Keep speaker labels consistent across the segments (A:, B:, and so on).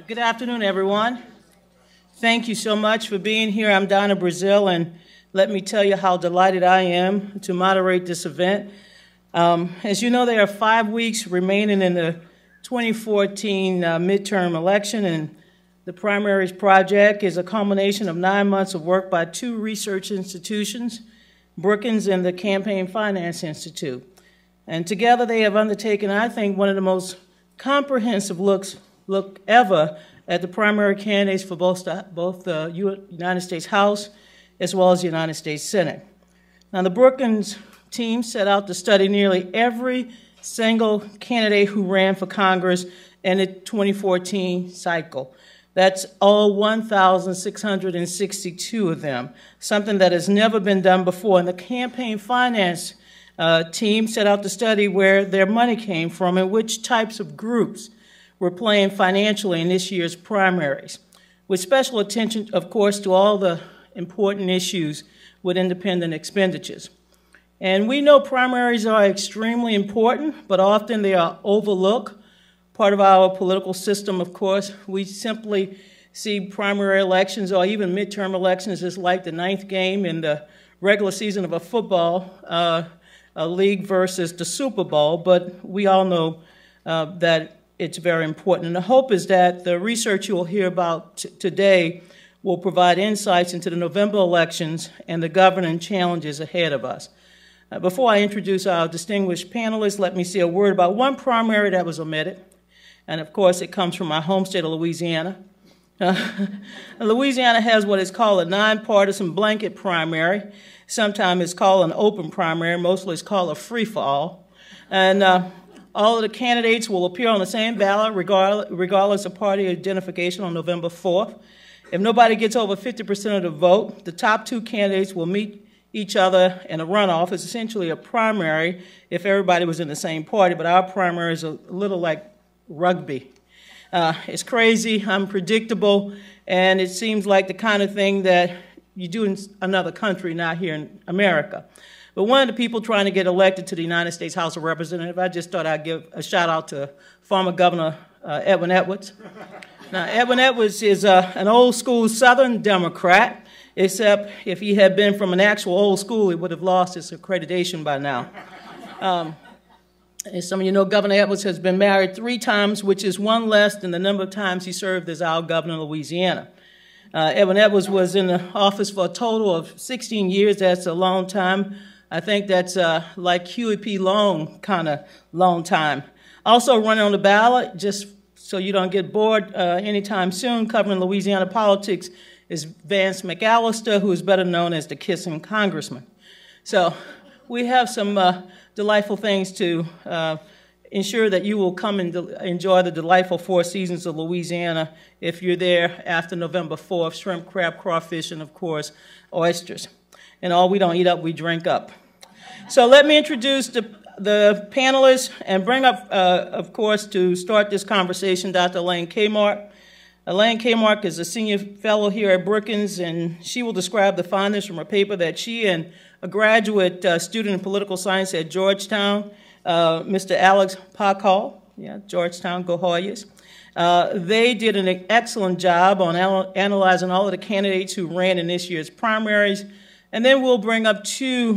A: Good afternoon, everyone. Thank you so much for being here. I'm Donna Brazil, and let me tell you how delighted I am to moderate this event. As you know, there are 5 weeks remaining in the 2014 midterm election, and the Primaries project is a culmination of 9 months of work by 2 research institutions, Brookings and the Campaign Finance Institute. And together they have undertaken, I think, one of the most comprehensive look ever at the primary candidates for both the United States House as well as the United States Senate. Now, the Brookings team set out to study nearly every single candidate who ran for Congress in the 2014 cycle. That's all 1,662 of them, something that has never been done before. And the campaign finance team set out to study where their money came from and which types of groups were playing financially in this year's primaries, with special attention, of course, to all the important issues with independent expenditures. And we know primaries are extremely important, but often they are overlooked. Part of our political system, of course, we simply see primary elections or even midterm elections as like the 9th game in the regular season of a football league versus the Super Bowl, but we all know that it's very important. And the hope is that the research you will hear about today will provide insights into the November elections and the governing challenges ahead of us. Before I introduce our distinguished panelists, let me say a word about one primary that was omitted. And of course, it comes from my home state of Louisiana. Louisiana has what is called a nonpartisan blanket primary. Sometimes it's called an open primary. Mostly it's called a free-for-all. And all of the candidates will appear on the same ballot regardless of party identification on November 4th. If nobody gets over 50% of the vote, the top 2 candidates will meet each other in a runoff. It's essentially a primary if everybody was in the same party, but our primary is a little like rugby. It's crazy, unpredictable, and it seems like the kind of thing that you do in another country, not here in America. But one of the people trying to get elected to the United States House of Representatives, I just thought I'd give a shout out to former Governor Edwin Edwards. Now, Edwin Edwards is an old school Southern Democrat, except if he had been from an actual old school, he would have lost his accreditation by now. As some of you know, Governor Edwards has been married 3 times, which is 1 less than the number of times he served as our governor of Louisiana. Edwin Edwards was in the office for a total of 16 years. That's a long time. I think that's like Huey P. Long kind of long time. Also running on the ballot, just so you don't get bored anytime soon, covering Louisiana politics, is Vance McAllister, who is better known as the Kissing Congressman. So we have some delightful things to ensure that you will come and enjoy the delightful 4 seasons of Louisiana if you're there after November 4th, shrimp, crab, crawfish, and of course, oysters. And all we don't eat up, we drink up. So let me introduce the panelists and bring up, of course, to start this conversation, Dr. Elaine Kmark. Elaine Kmark is a senior fellow here at Brookings, and she will describe the findings from a paper that she and a graduate student in political science at Georgetown, Mr. Alex Podkal, Georgetown, go Hoyas. They did an excellent job on analyzing all of the candidates who ran in this year's primaries. And then we'll bring up 2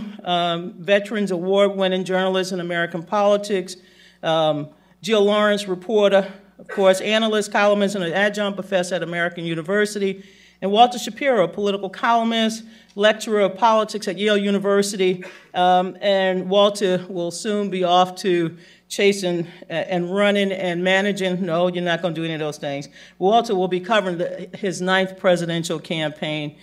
A: Veterans Award-winning journalists in American politics, Jill Lawrence, reporter, of course, analyst, columnist, and an adjunct professor at American University, and Walter Shapiro, political columnist, lecturer of politics at Yale University, and Walter will soon be off to chasing and running and managing. No, you're not going to do any of those things. Walter will be covering his 9th presidential campaign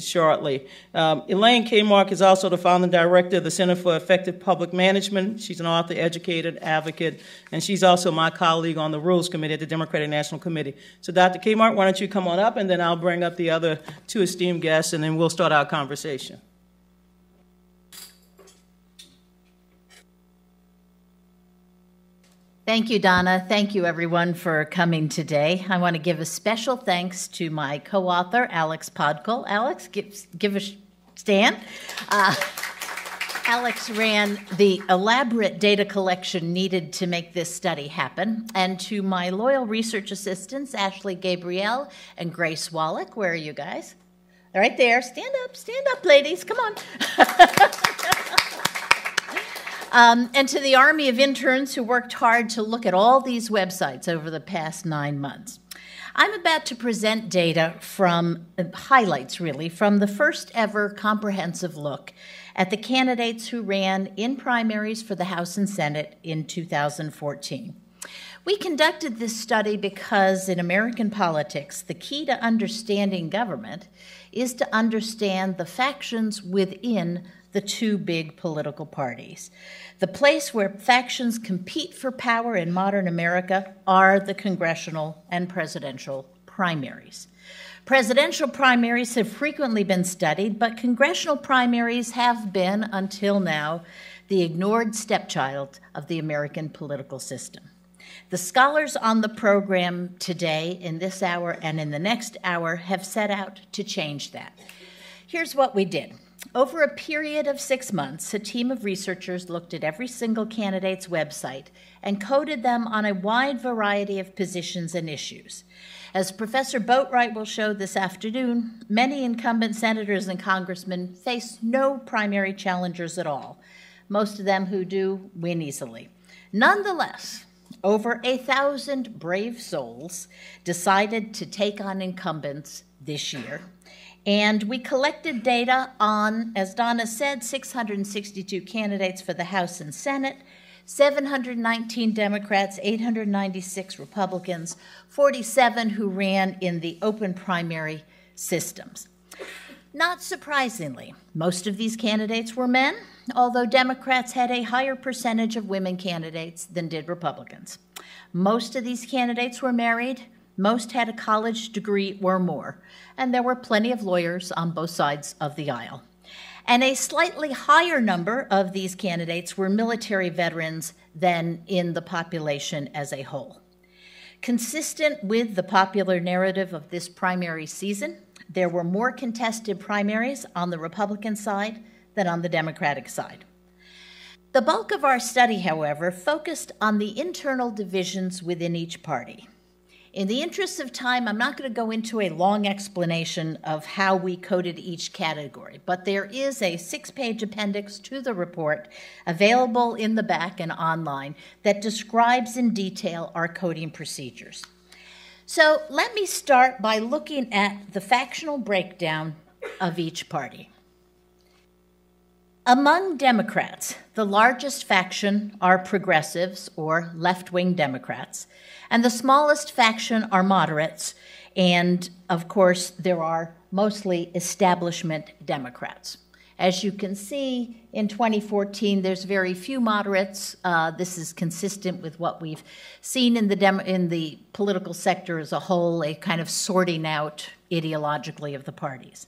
A: shortly. Elaine Kmark is also the founding director of the Center for Effective Public Management. She's an author, educator, advocate, and she's also my colleague on the Rules Committee at the Democratic National Committee. So Dr. Kmark, why don't you come on up, and then I'll bring up the other 2 esteemed guests, and then we'll start our conversation.
B: Thank you, Donna. Thank you, everyone, for coming today. I want to give a special thanks to my co-author, Alex Podkal. Alex, give a stand. Alex ran the elaborate data collection needed to make this study happen. And to my loyal research assistants, Ashley Gabrielle and Grace Wallach, where are you guys? They're right there. Stand up, ladies. Come on. And to the army of interns who worked hard to look at all these websites over the past 9 months. I'm about to present data from, highlights really, from the first ever comprehensive look at the candidates who ran in primaries for the House and Senate in 2014. We conducted this study because in American politics, the key to understanding government is to understand the factions within the two big political parties. The place where factions compete for power in modern America are the congressional and presidential primaries. Presidential primaries have frequently been studied, but congressional primaries have been, until now, the ignored stepchild of the American political system. The scholars on the program today, in this hour and in the next hour, have set out to change that. Here's what we did. Over a period of 6 months, a team of researchers looked at every single candidate's website and coded them on a wide variety of positions and issues. As Professor Boatwright will show this afternoon, many incumbent senators and congressmen face no primary challengers at all. Most of them who do win easily. Nonetheless, over 1,000 brave souls decided to take on incumbents this year. And we collected data on, as Donna said, 662 candidates for the House and Senate, 719 Democrats, 896 Republicans, 47 who ran in the open primary systems. Not surprisingly, most of these candidates were men, although Democrats had a higher percentage of women candidates than did Republicans. Most of these candidates were married. Most had a college degree or more, and there were plenty of lawyers on both sides of the aisle. And a slightly higher number of these candidates were military veterans than in the population as a whole. Consistent with the popular narrative of this primary season, there were more contested primaries on the Republican side than on the Democratic side. The bulk of our study, however, focused on the internal divisions within each party. In the interest of time, I'm not going to go into a long explanation of how we coded each category, but there is a 6-page appendix to the report available in the back and online that describes in detail our coding procedures. So let me start by looking at the factional breakdown of each party. Among Democrats, the largest faction are progressives, or left-wing Democrats, and the smallest faction are moderates, and of course there are mostly establishment Democrats. As you can see, in 2014, there's very few moderates. This is consistent with what we've seen in the political sector as a whole, a kind of sorting out ideologically of the parties.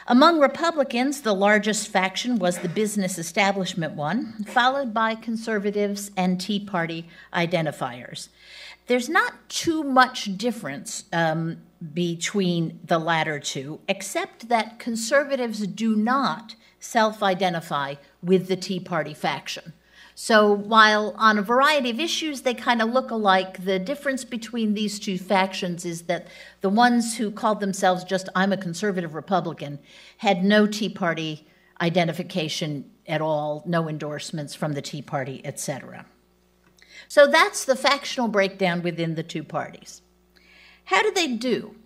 B: Among Republicans, the largest faction was the business establishment one, followed by conservatives and Tea Party identifiers. There's not too much difference between the latter two, except that conservatives do not self-identify with the Tea Party faction. So while on a variety of issues they kind of look alike, the difference between these two factions is that the ones who called themselves just "I'm a conservative Republican" had no Tea Party identification at all, no endorsements from the Tea Party, etc. So that's the factional breakdown within the two parties. How did they do?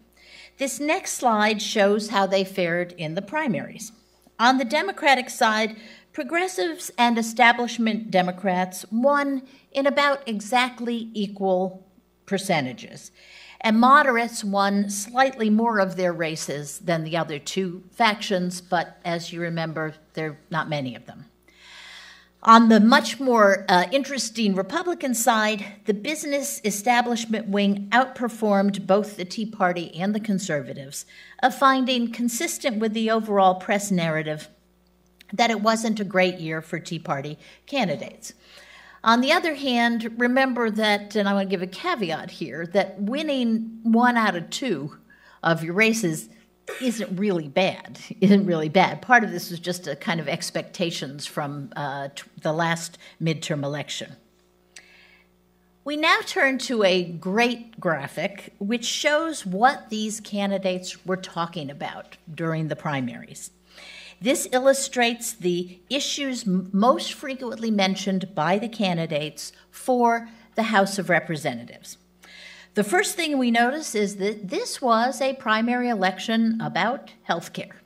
B: This next slide shows how they fared in the primaries. On the Democratic side, progressives and establishment Democrats won in about exactly equal percentages, and moderates won slightly more of their races than the other two factions, but as you remember, there are not many of them. On the much more interesting Republican side, the business establishment wing outperformed both the Tea Party and the conservatives, a finding consistent with the overall press narrative that it wasn't a great year for Tea Party candidates. On the other hand, remember that, and I want to give a caveat here, that winning 1 out of 2 of your races isn't really bad. Part of this was just a kind of expectations from the last midterm election. We now turn to a great graphic which shows what these candidates were talking about during the primaries. This illustrates the issues most frequently mentioned by the candidates for the House of Representatives. The first thing we notice is that this was a primary election about health care.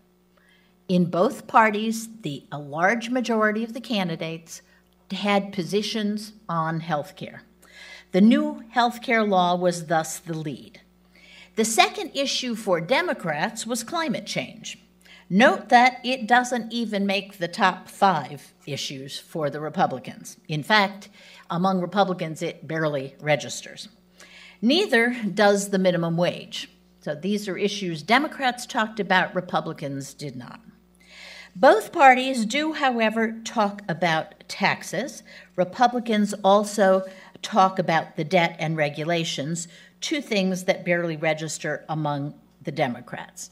B: In both parties, a large majority of the candidates had positions on health care. The new health care law was thus the lead. The second issue for Democrats was climate change. Note that it doesn't even make the top 5 issues for the Republicans. In fact, among Republicans, it barely registers. Neither does the minimum wage. So these are issues Democrats talked about, Republicans did not. Both parties do, however, talk about taxes. Republicans also talk about the debt and regulations, 2 things that barely register among the Democrats.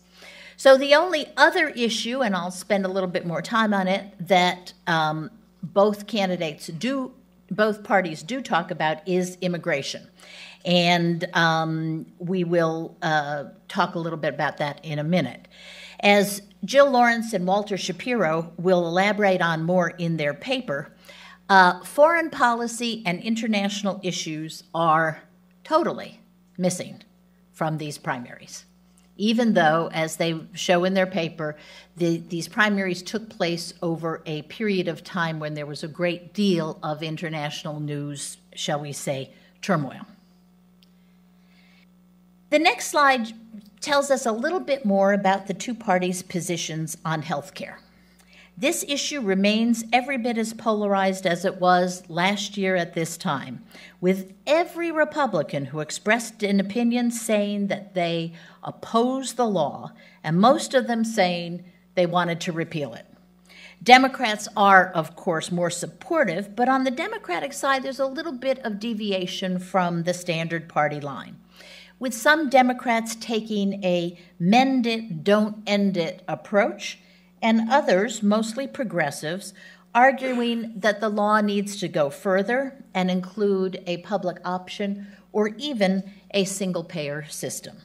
B: So the only other issue, and I'll spend a little bit more time on it, that both parties do talk about is immigration. And we will talk a little bit about that in a minute. As Jill Lawrence and Walter Shapiro will elaborate on more in their paper, foreign policy and international issues are totally missing from these primaries, even though, as they show in their paper, these primaries took place over a period of time when there was a great deal of international news, shall we say, turmoil. The next slide tells us a little bit more about the 2 parties' positions on health care. This issue remains every bit as polarized as it was last year at this time, with every Republican who expressed an opinion saying that they oppose the law, and most of them saying they wanted to repeal it. Democrats are, of course, more supportive, but on the Democratic side, there's a little bit of deviation from the standard party line, with some Democrats taking a mend it, don't end it approach, and others, mostly progressives, arguing that the law needs to go further and include a public option or even a single-payer system.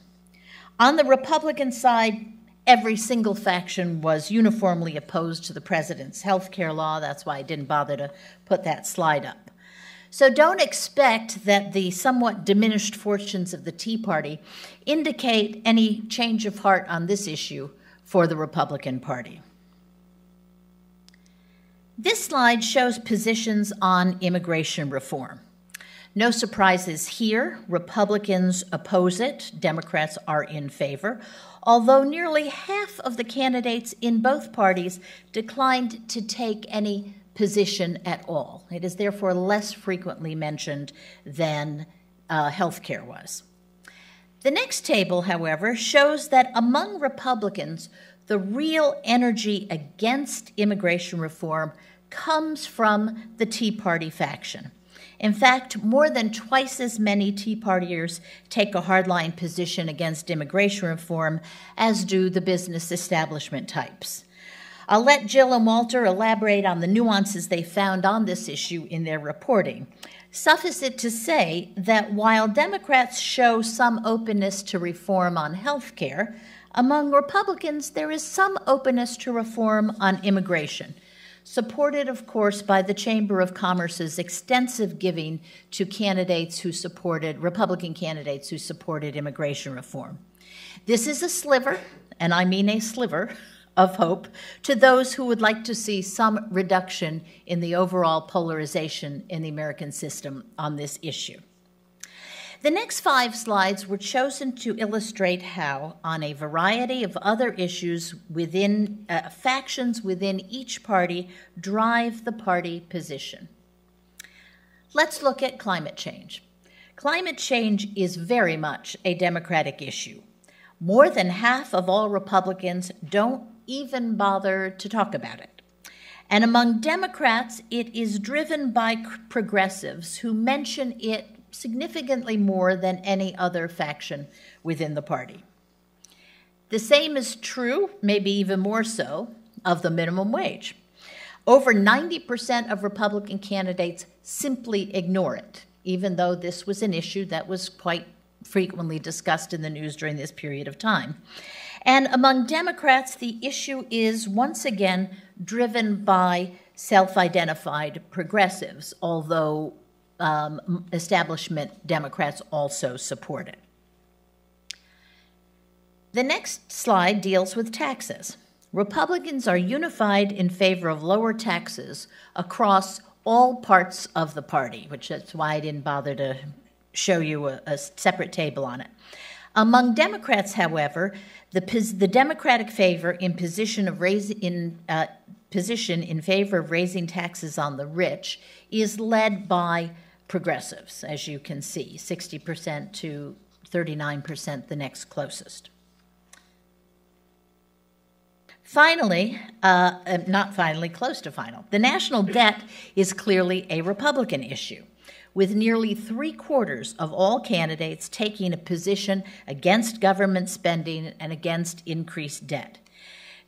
B: On the Republican side, every single faction was uniformly opposed to the president's health care law. That's why I didn't bother to put that slide up. So don't expect that the somewhat diminished fortunes of the Tea Party indicate any change of heart on this issue for the Republican Party. This slide shows positions on immigration reform. No surprises here. Republicans oppose it. Democrats are in favor, although nearly half of the candidates in both parties declined to take any position at all. It is therefore less frequently mentioned than health care was. The next table, however, shows that among Republicans, the real energy against immigration reform comes from the Tea Party faction. In fact, more than twice as many Tea Partiers take a hardline position against immigration reform as do the business establishment types. I'll let Jill and Walter elaborate on the nuances they found on this issue in their reporting. Suffice it to say that while Democrats show some openness to reform on health care, among Republicans there is some openness to reform on immigration, supported, of course, by the Chamber of Commerce's extensive giving to Republican candidates who supported immigration reform. This is a sliver, and I mean a sliver, of hope to those who would like to see some reduction in the overall polarization in the American system on this issue. The next 5 slides were chosen to illustrate how, on a variety of other issues within factions within each party, drive the party position. Let's look at climate change. Climate change is very much a Democratic issue. More than half of all Republicans don't even bother to talk about it. And among Democrats, it is driven by progressives who mention it significantly more than any other faction within the party. The same is true, maybe even more so, of the minimum wage. Over 90% of Republican candidates simply ignore it, even though this was an issue that was quite frequently discussed in the news during this period of time. And among Democrats, the issue is once again driven by self-identified progressives, although establishment Democrats also support it. The next slide deals with taxes. Republicans are unified in favor of lower taxes across all parts of the party, which is why I didn't bother to show you a separate table on it. Among Democrats, however, the Democratic favor in position in favor of raising taxes on the rich is led by progressives, as you can see, 60% to 39%, the next closest. Finally, not finally, close to final, the national debt is clearly a Republican issue, with nearly 3/4 of all candidates taking a position against government spending and against increased debt.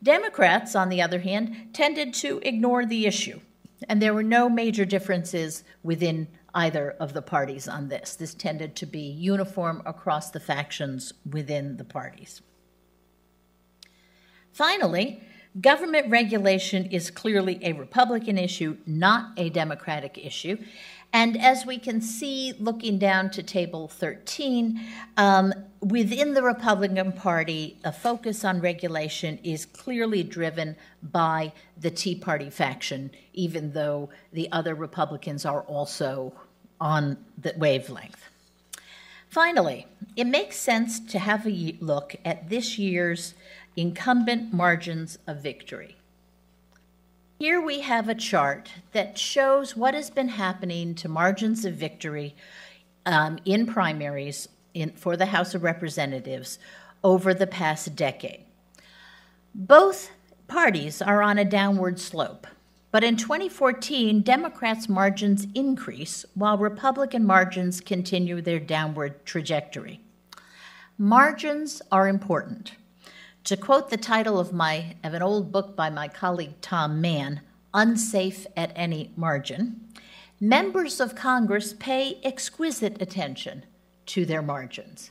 B: Democrats, on the other hand, tended to ignore the issue, and there were no major differences within either of the parties on this. This tended to be uniform across the factions within the parties. Finally, government regulation is clearly a Republican issue, not a Democratic issue. And as we can see, looking down to table 13, within the Republican Party, a focus on regulation is clearly driven by the Tea Party faction, even though the other Republicans are also on the wavelength. Finally, it makes sense to have a look at this year's incumbent margins of victory. Here we have a chart that shows what has been happening to margins of victory in primaries for the House of Representatives over the past decade. Both parties are on a downward slope, but in 2014, Democrats' margins increase while Republican margins continue their downward trajectory. Margins are important. To quote the title of an old book by my colleague Tom Mann, Unsafe at Any Margin, members of Congress pay exquisite attention to their margins.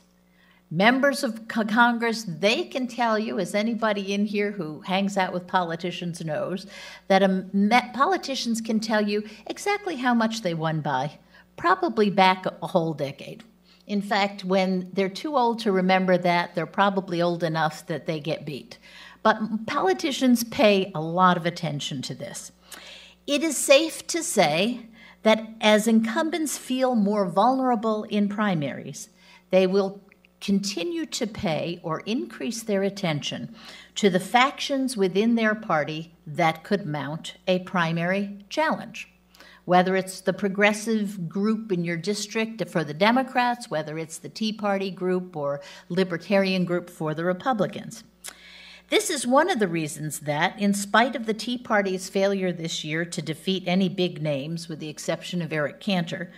B: Members of Congress, they can tell you, as anybody in here who hangs out with politicians knows, that politicians can tell you exactly how much they won by, probably back a whole decade. In fact, when they're too old to remember that, they're probably old enough that they get beat. But politicians pay a lot of attention to this. It is safe to say that as incumbents feel more vulnerable in primaries, they will continue to pay or increase their attention to the factions within their party that could mount a primary challenge. Whether it's the progressive group in your district for the Democrats, whether it's the Tea Party group or libertarian group for the Republicans. This is one of the reasons that, in spite of the Tea Party's failure this year to defeat any big names, with the exception of Eric Cantor,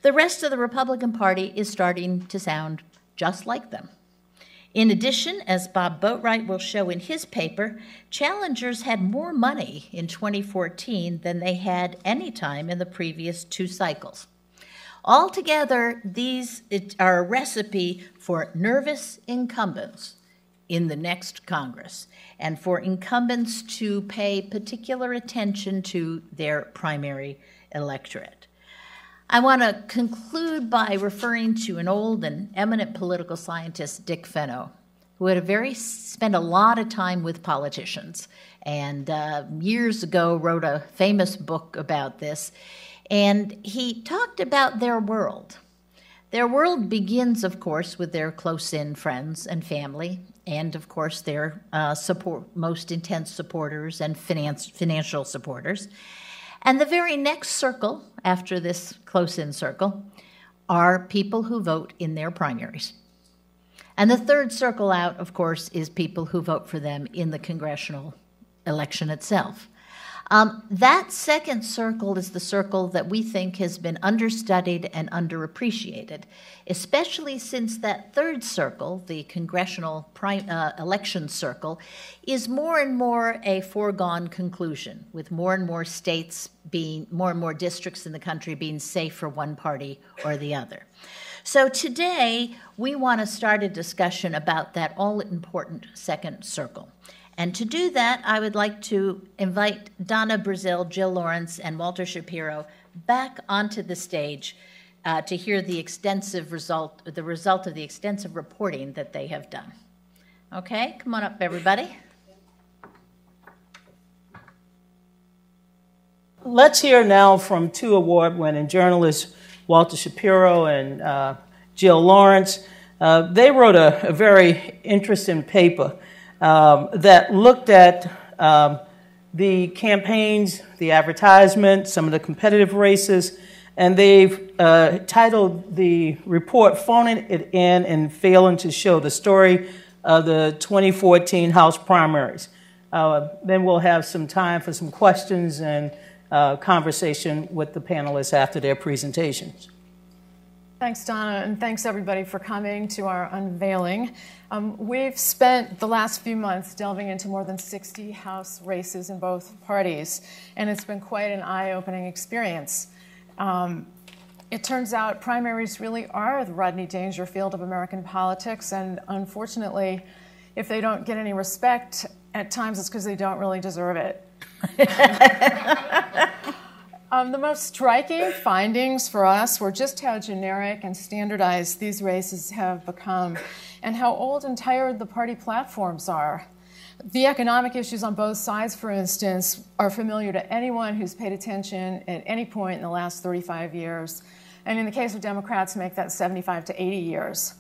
B: the rest of the Republican Party is starting to sound just like them. In addition, as Bob Boatwright will show in his paper, challengers had more money in 2014 than they had any time in the previous 2 cycles. Altogether, these are a recipe for nervous incumbents in the next Congress and for incumbents to pay particular attention to their primary electorate. I want to conclude by referring to an old and eminent political scientist, Dick Fenno, who had spent a lot of time with politicians and years ago wrote a famous book about this. And he talked about their world. Their world begins, of course, with their close-in friends and family, and, of course, their most intense supporters and financial supporters. And the very next circle, after this close-in circle, are people who vote in their primaries. And the third circle out, of course, is people who vote for them in the congressional election itself. That second circle is the circle that we think has been understudied and underappreciated, especially since that third circle, the congressional election circle, is more and more a foregone conclusion, with more and more states being, more and more districts in the country being safe for one party or the other. So today, we want to start a discussion about that all-important second circle. And to do that, I would like to invite Donna Brazil, Jill Lawrence, and Walter Shapiro back onto the stage to hear the result of the extensive reporting that they have done. Okay, come on up, everybody.
A: Let's hear now from two award-winning journalists, Walter Shapiro and Jill Lawrence. They wrote a very interesting paper that looked at the campaigns, the advertisement, some of the competitive races, and they've titled the report "Phoning It In and Failing to Show the Story of the 2014 House Primaries." Then we'll have some time for some questions and conversation with the panelists after their presentations.
C: Thanks, Donna, and thanks everybody for coming to our unveiling. We've spent the last few months delving into more than 60 House races in both parties, and it's been quite an eye-opening experience. It turns out primaries really are the Rodney Dangerfield of American politics, and unfortunately, if they don't get any respect, at times it's because they don't really deserve it. The most striking findings for us were just how generic and standardized these races have become and how old and tired the party platforms are. The economic issues on both sides, for instance, are familiar to anyone who's paid attention at any point in the last 35 years. And in the case of Democrats, make that 75 to 80 years.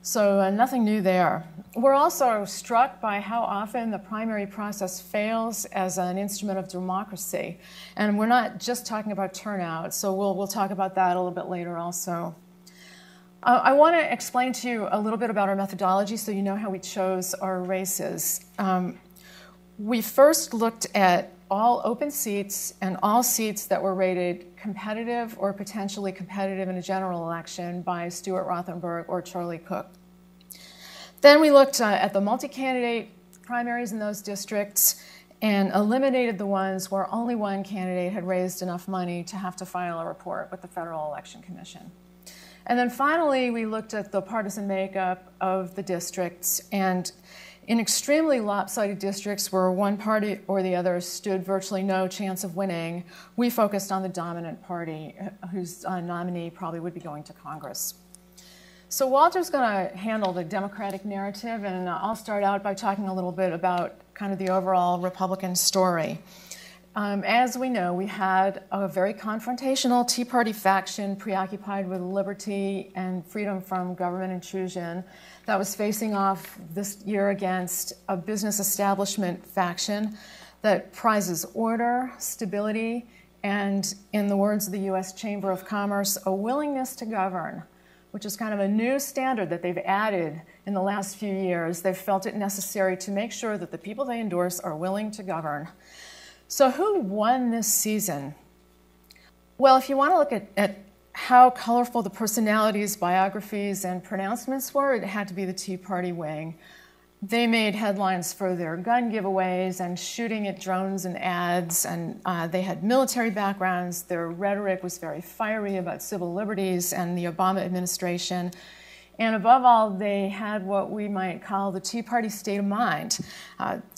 C: So nothing new there. We're also struck by how often the primary process fails as an instrument of democracy. And we're not just talking about turnout, so we'll talk about that a little bit later also. I want to explain to you a little bit about our methodology so you know how we chose our races. We first looked at all open seats and all seats that were rated competitive or potentially competitive in a general election by Stuart Rothenberg or Charlie Cook. Then we looked at the multi-candidate primaries in those districts and eliminated the ones where only one candidate had raised enough money to have to file a report with the Federal Election Commission. And then finally, we looked at the partisan makeup of the districts, and in extremely lopsided districts where one party or the other stood virtually no chance of winning, we focused on the dominant party whose nominee probably would be going to Congress. So Walter's going to handle the Democratic narrative, and I'll start out by talking a little bit about kind of the overall Republican story. As we know, we had a very confrontational Tea Party faction preoccupied with liberty and freedom from government intrusion that was facing off this year against a business establishment faction that prizes order, stability, and, in the words of the U.S. Chamber of Commerce, a willingness to govern, which is kind of a new standard that they've added in the last few years. They've felt it necessary to make sure that the people they endorse are willing to govern. So who won this season? Well, if you want to look at how colorful the personalities, biographies, and pronouncements were, it had to be the Tea Party wing. They made headlines for their gun giveaways and shooting at drones and ads, and they had military backgrounds. Their rhetoric was very fiery about civil liberties and the Obama administration. And above all, they had what we might call the Tea Party state of mind,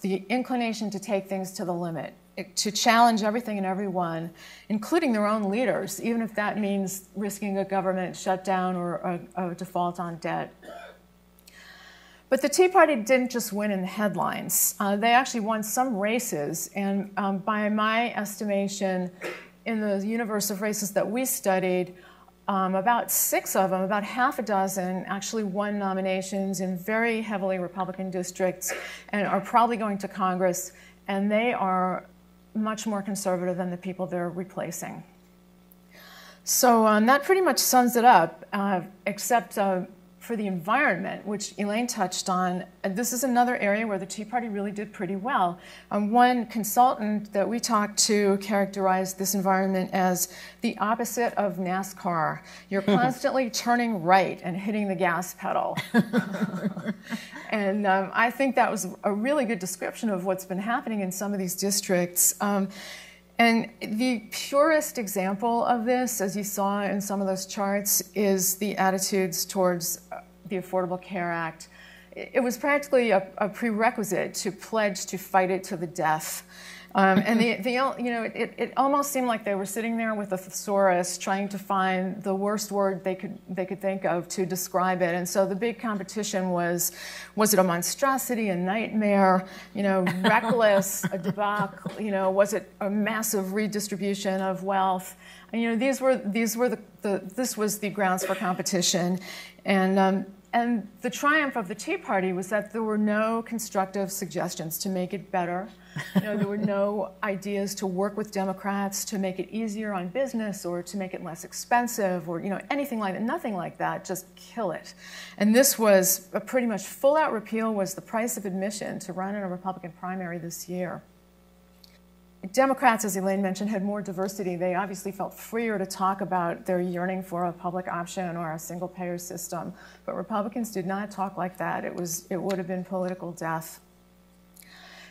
C: the inclination to take things to the limit, to challenge everything and everyone, including their own leaders, even if that means risking a government shutdown or a default on debt. But the Tea Party didn't just win in the headlines. They actually won some races, and by my estimation, in the universe of races that we studied, about 6 of them, about half a dozen, actually won nominations in very heavily Republican districts and are probably going to Congress, and they are much more conservative than the people they're replacing. So that pretty much sums it up, except for the environment, which Elaine touched on, and this is another area where the Tea Party really did pretty well. One consultant that we talked to characterized this environment as the opposite of NASCAR. You're constantly turning right and hitting the gas pedal. And I think that was a really good description of what's been happening in some of these districts. And the purest example of this, as you saw in some of those charts, is the attitudes towards the Affordable Care Act. It was practically a prerequisite to pledge to fight it to the death. And it almost seemed like they were sitting there with a thesaurus trying to find the worst word they could think of to describe it. And so the big competition was it a monstrosity, a nightmare, reckless, a debacle, was it a massive redistribution of wealth? And, this was the grounds for competition. And the triumph of the Tea Party was that there were no constructive suggestions to make it better. There were no ideas to work with Democrats to make it easier on business or to make it less expensive or anything like that. Nothing like that. Just kill it. And this was a pretty much full-out repeal was the price of admission to run in a Republican primary this year. Democrats, as Elaine mentioned, had more diversity. They obviously felt freer to talk about their yearning for a public option or a single-payer system. But Republicans did not talk like that. It would have been political death.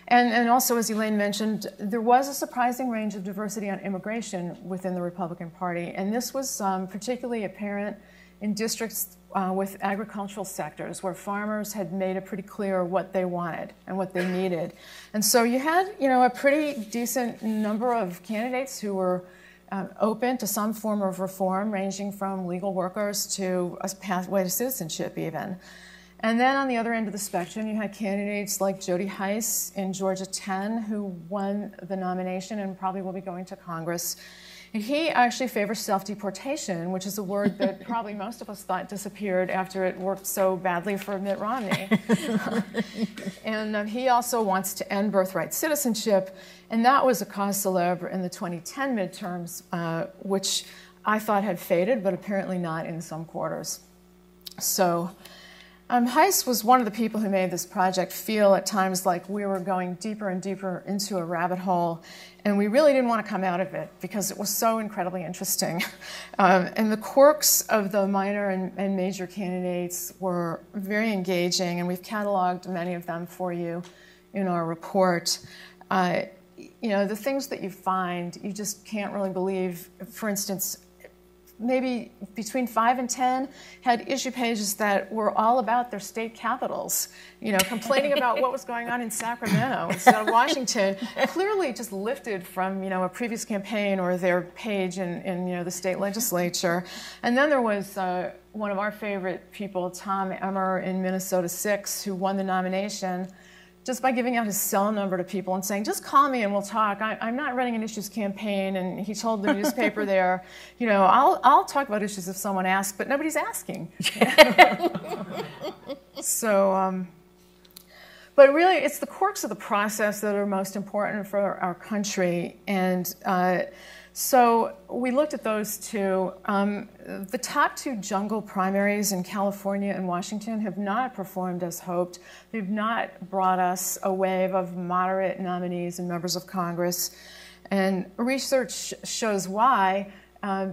C: And also, as Elaine mentioned, there was a surprising range of diversity on immigration within the Republican Party. And this was particularly apparent in districts with agricultural sectors where farmers had made it pretty clear what they wanted and what they needed. And so you had, a pretty decent number of candidates who were open to some form of reform, ranging from legal workers to a pathway to citizenship even. And then on the other end of the spectrum, you had candidates like Jody Hice in Georgia 10, who won the nomination and probably will be going to Congress. And he actually favors self-deportation, which is a word that probably most of us thought disappeared after it worked so badly for Mitt Romney. And he also wants to end birthright citizenship, and that was a cause célèbre in the 2010 midterms, which I thought had faded, but apparently not in some quarters. So Hice was one of the people who made this project feel at times like we were going deeper and deeper into a rabbit hole, and we really didn't want to come out of it because it was so incredibly interesting. And the quirks of the minor and major candidates were very engaging, and we've cataloged many of them for you in our report. The things that you find, you just can't really believe. For instance, maybe between 5 and 10 had issue pages that were all about their state capitals, complaining about what was going on in Sacramento instead of Washington, clearly just lifted from, a previous campaign or their page in the state legislature. And then there was one of our favorite people, Tom Emmer in Minnesota 6, who won the nomination just by giving out his cell number to people and saying, just call me and we'll talk. I'm not running an issues campaign. And he told the newspaper there, I'll talk about issues if someone asks, but nobody's asking. So, but really, it's the quirks of the process that are most important for our country. And so we looked at those two. The top two jungle primaries in California and Washington have not performed as hoped. They've not brought us a wave of moderate nominees and members of Congress. And research shows why.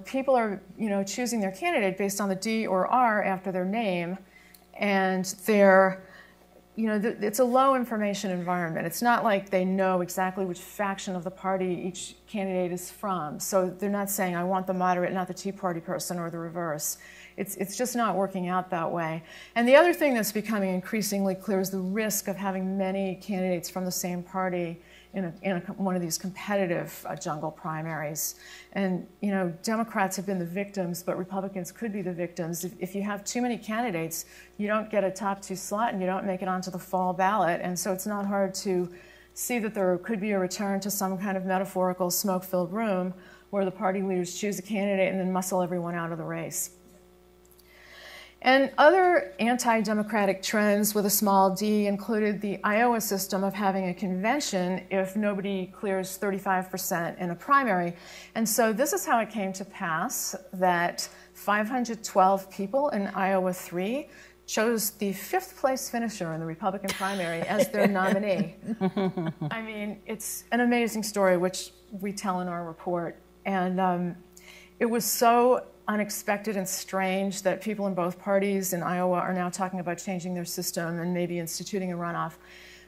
C: People are, choosing their candidate based on the D or R after their name, and they're it's a low information environment. It's not like they know exactly which faction of the party each candidate is from. So they're not saying, I want the moderate, not the Tea Party person, or the reverse. It's just not working out that way. And the other thing that's becoming increasingly clear is the risk of having many candidates from the same party in one of these competitive jungle primaries. And Democrats have been the victims, but Republicans could be the victims. If you have too many candidates, you don't get a top 2 slot and you don't make it onto the fall ballot. And so it's not hard to see that there could be a return to some kind of metaphorical smoke-filled room where the party leaders choose a candidate and then muscle everyone out of the race. And other anti-democratic trends with a small d included the Iowa system of having a convention if nobody clears 35% in a primary. And so this is how it came to pass that 512 people in Iowa 3 chose the 5th place finisher in the Republican primary as their nominee. I mean, it's an amazing story, which we tell in our report. And it was so unexpected and strange that people in both parties in Iowa are now talking about changing their system and maybe instituting a runoff.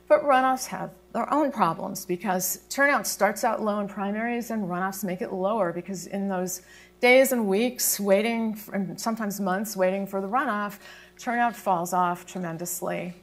C: But runoffs have their own problems because turnout starts out low in primaries and runoffs make it lower because in those days and weeks waiting, and sometimes months waiting for the runoff, turnout falls off tremendously.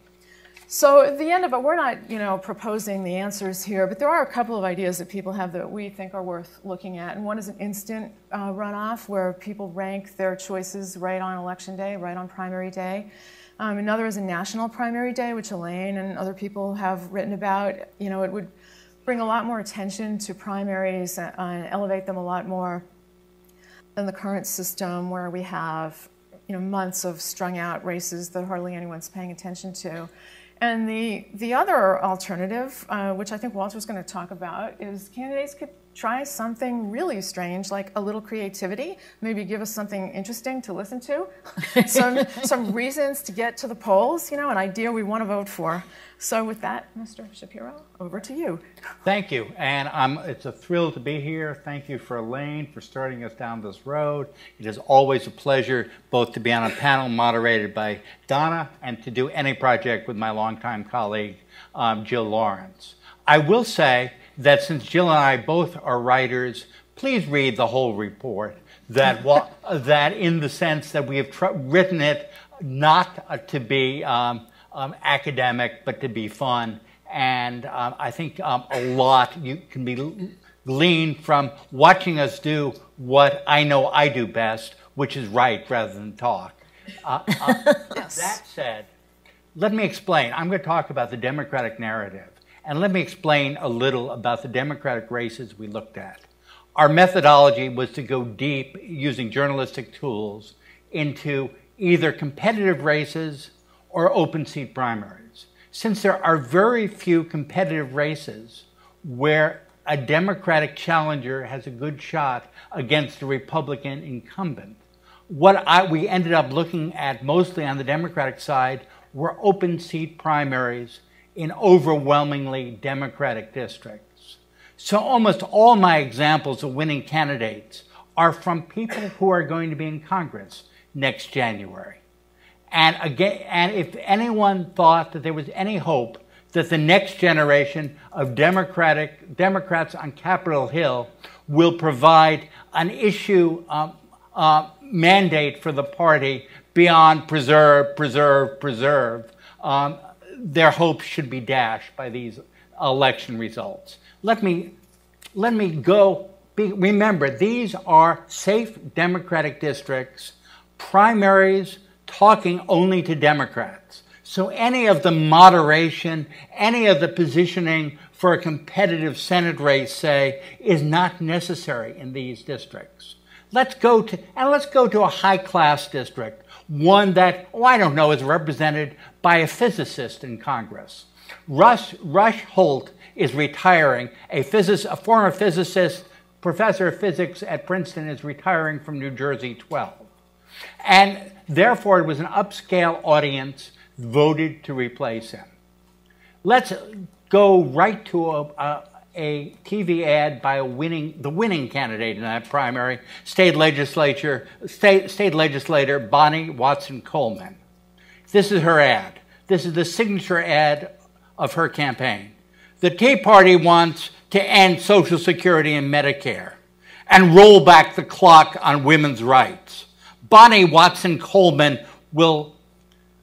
C: So at the end of it, we're not, proposing the answers here, but there are a couple of ideas that people have that we think are worth looking at. And one is an instant runoff where people rank their choices right on election day, right on primary day. Another is a national primary day, which Elaine and other people have written about. It would bring a lot more attention to primaries and elevate them a lot more than the current system where we have months of strung out races that hardly anyone's paying attention to. And the other alternative, which I think Walter's going to talk about, is candidates could try something really strange, like a little creativity, maybe give us something interesting to listen to, some reasons to get to the polls, an idea we want to vote for. So with that, Mr. Shapiro, over to you.
D: Thank you, and it's a thrill to be here. Thank you for Elaine for starting us down this road. It is always a pleasure both to be on a panel moderated by Donna and to do any project with my longtime colleague, Jill Lawrence. I will say that since Jill and I both are writers, please read the whole report. That in the sense that we have written it not to be academic, but to be fun. And I think a lot you can be gleaned from watching us do what I know I do best, which is write rather than talk.
C: Yes.
D: That said, let me explain. I'm going to talk about the Democratic narrative. And let me explain a little about the Democratic races we looked at. Our methodology was to go deep using journalistic tools into either competitive races or open seat primaries. Since there are very few competitive races where a Democratic challenger has a good shot against a Republican incumbent, what we ended up looking at mostly on the Democratic side were open seat primaries in overwhelmingly Democratic districts. So almost all my examples of winning candidates are from people who are going to be in Congress next January. And if anyone thought that there was any hope that the next generation of Democrats on Capitol Hill will provide an issue mandate for the party beyond preserve, their hopes should be dashed by these election results. Let me go. Remember, these are safe Democratic districts, primaries talking only to Democrats. So any of the moderation, any of the positioning for a competitive Senate race, say, is not necessary in these districts. Let's go to a high-class district, one that, I don't know, is represented by a physicist in Congress. Rush Holt is retiring. A former physicist, professor of physics at Princeton, is retiring from New Jersey 12. And therefore, it was an upscale audience voted to replace him. Let's go right to a TV ad by the winning candidate in that primary, state legislator Bonnie Watson Coleman. This is her ad. This is the signature ad of her campaign. The Tea Party wants to end Social Security and Medicare and roll back the clock on women's rights. Bonnie Watson Coleman will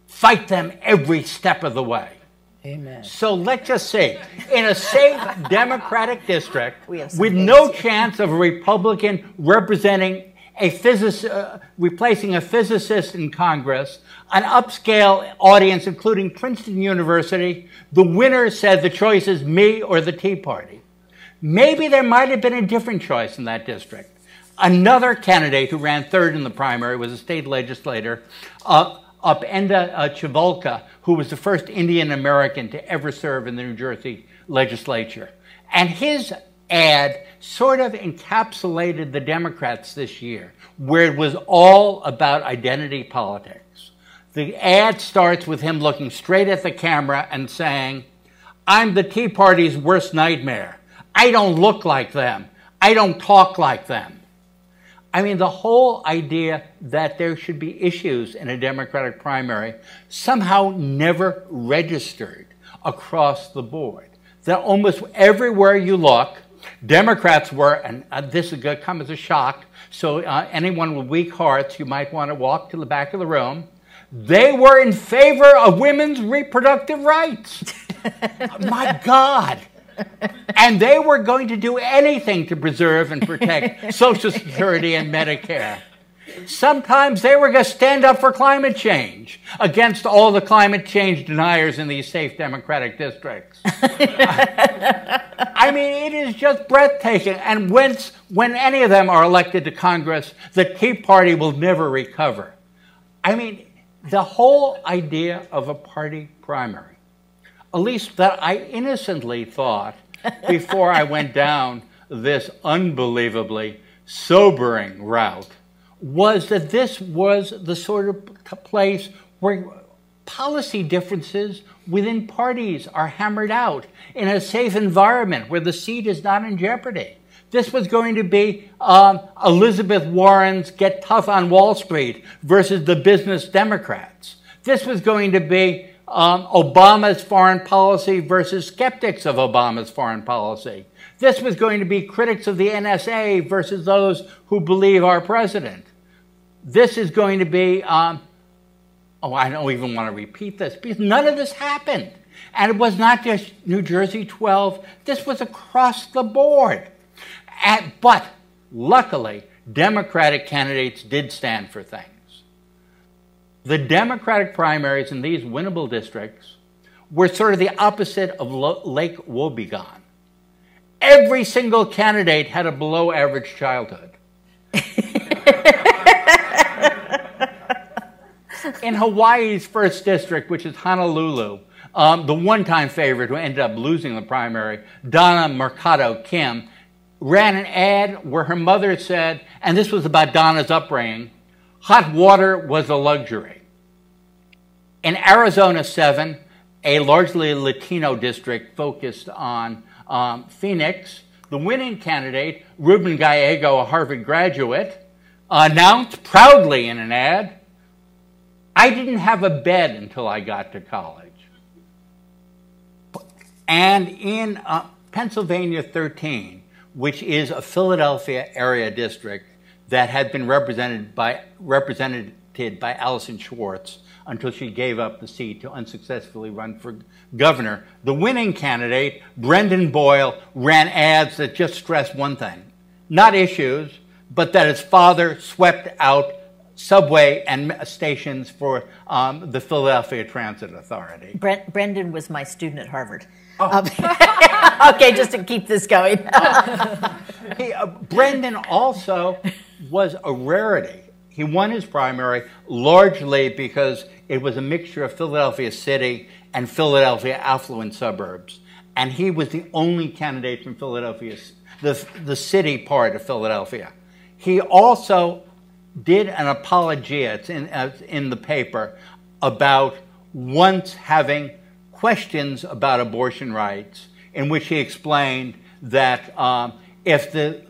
D: fight them every step of the way.
A: Amen.
D: So let's just say, in a safe Democratic district with no chance of a Republican representing replacing a physicist in Congress, an upscale audience including Princeton University, the winner said the choice is me or the Tea Party. Maybe there might have been a different choice in that district. Another candidate who ran third in the primary was a state legislator, Upenda Chivolka, who was the first Indian American to ever serve in the New Jersey legislature. And his ad sort of encapsulated the Democrats this year, where it was all about identity politics. The ad starts with him looking straight at the camera and saying, "I'm the Tea Party's worst nightmare. I don't look like them. I don't talk like them." I mean, the whole idea that there should be issues in a Democratic primary somehow never registered across the board. That almost everywhere you look, Democrats were, and this is going to come as a shock, so anyone with weak hearts, you might want to walk to the back of the room, they were in favor of women's reproductive rights. My God. And they were going to do anything to preserve and protect Social Security and Medicare. Sometimes they were going to stand up for climate change against all the climate change deniers in these safe Democratic districts. I mean, it is just breathtaking. And when any of them are elected to Congress, the Tea Party will never recover. I mean, the whole idea of a party primary, at least that I innocently thought before I went down this unbelievably sobering route, was that this was the sort of place where policy differences within parties are hammered out in a safe environment where the seat is not in jeopardy. This was going to be Elizabeth Warren's Get Tough on Wall Street versus the business Democrats. This was going to be Obama's foreign policy versus skeptics of Obama's foreign policy. This was going to be critics of the NSA versus those who believe our president. This is going to be, I don't even want to repeat this, because none of this happened. And it was not just New Jersey 12, this was across the board. But luckily, Democratic candidates did stand for things. The Democratic primaries in these winnable districts were sort of the opposite of Lake Wobegon. Every single candidate had a below-average childhood. In Hawaii's first district, which is Honolulu, the one-time favorite who ended up losing the primary, Donna Mercado Kim, ran an ad where her mother said, and this was about Donna's upbringing, hot water was a luxury. In Arizona 7, a largely Latino district focused on Phoenix, the winning candidate, Ruben Gallego, a Harvard graduate, announced proudly in an ad, "I didn't have a bed until I got to college." And in Pennsylvania 13, which is a Philadelphia area district that had been represented by Allison Schwartz until she gave up the seat to unsuccessfully run for governor, the winning candidate, Brendan Boyle, ran ads that just stressed one thing, not issues, but that his father swept out subway and stations for the Philadelphia Transit Authority.
B: Brendan was my student at Harvard.
D: Oh.
B: Okay, just to keep this going.
D: Brendan also was a rarity. He won his primary largely because it was a mixture of Philadelphia City and Philadelphia affluent suburbs. And he was the only candidate from Philadelphia, the city part of Philadelphia. He also did an apologia, it's in the paper, about once having questions about abortion rights, in which he explained that if the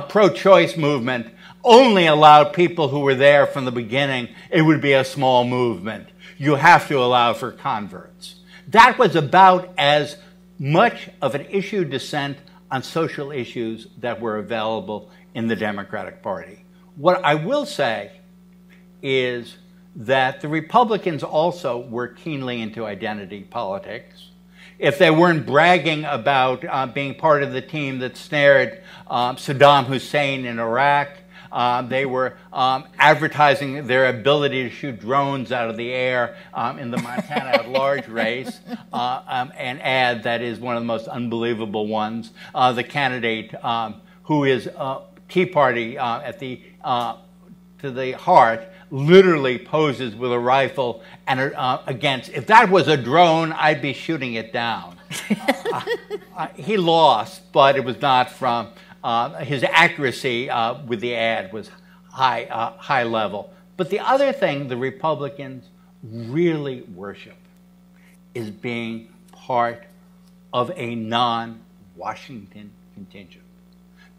D: pro-choice movement only allowed people who were there from the beginning, it would be a small movement. You have to allow for converts. That was about as much of an issue dissent on social issues that were available in the Democratic Party. What I will say is that the Republicans also were keenly into identity politics. If they weren't bragging about being part of the team that snared Saddam Hussein in Iraq, they were advertising their ability to shoot drones out of the air in the Montana at-large race, an ad that is one of the most unbelievable ones. The candidate who is Tea Party to the heart literally poses with a rifle and against, if that was a drone, I'd be shooting it down. He lost, but it was not from, his accuracy with the ad was high level. But the other thing the Republicans really worship is being part of a non-Washington contingent.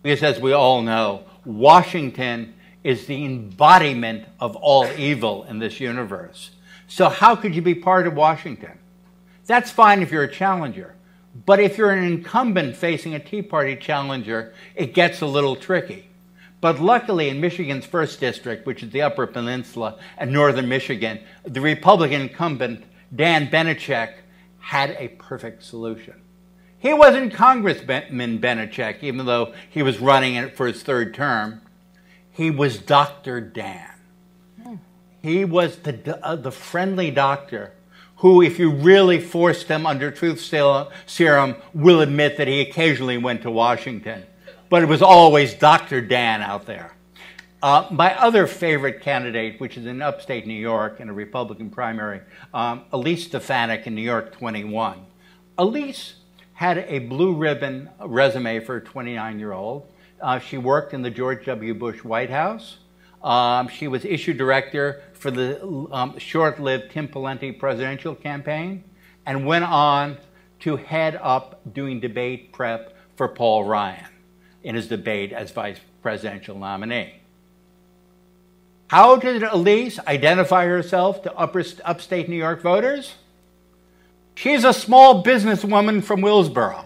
D: Because as we all know, Washington is the embodiment of all evil in this universe. So how could you be part of Washington? That's fine if you're a challenger. But if you're an incumbent facing a Tea Party challenger, it gets a little tricky. But luckily in Michigan's 1st District, which is the Upper Peninsula and northern Michigan, the Republican incumbent, Dan Beneček, had a perfect solution. He wasn't Congressman Beneček, even though he was running for his 3rd term. He was Dr. Dan. He was the friendly doctor who, if you really forced him under truth serum, will admit that he occasionally went to Washington. But it was always Dr. Dan out there. My other favorite candidate, which is in upstate New York in a Republican primary, Elise Stefanik in New York 21. Elise had a blue ribbon resume for a 29-year-old. She worked in the George W. Bush White House. She was issue director for the short-lived Tim Pawlenty presidential campaign and went on to head up doing debate prep for Paul Ryan in his debate as vice presidential nominee. How did Elise identify herself to upstate New York voters? She's a small businesswoman from Willsboro.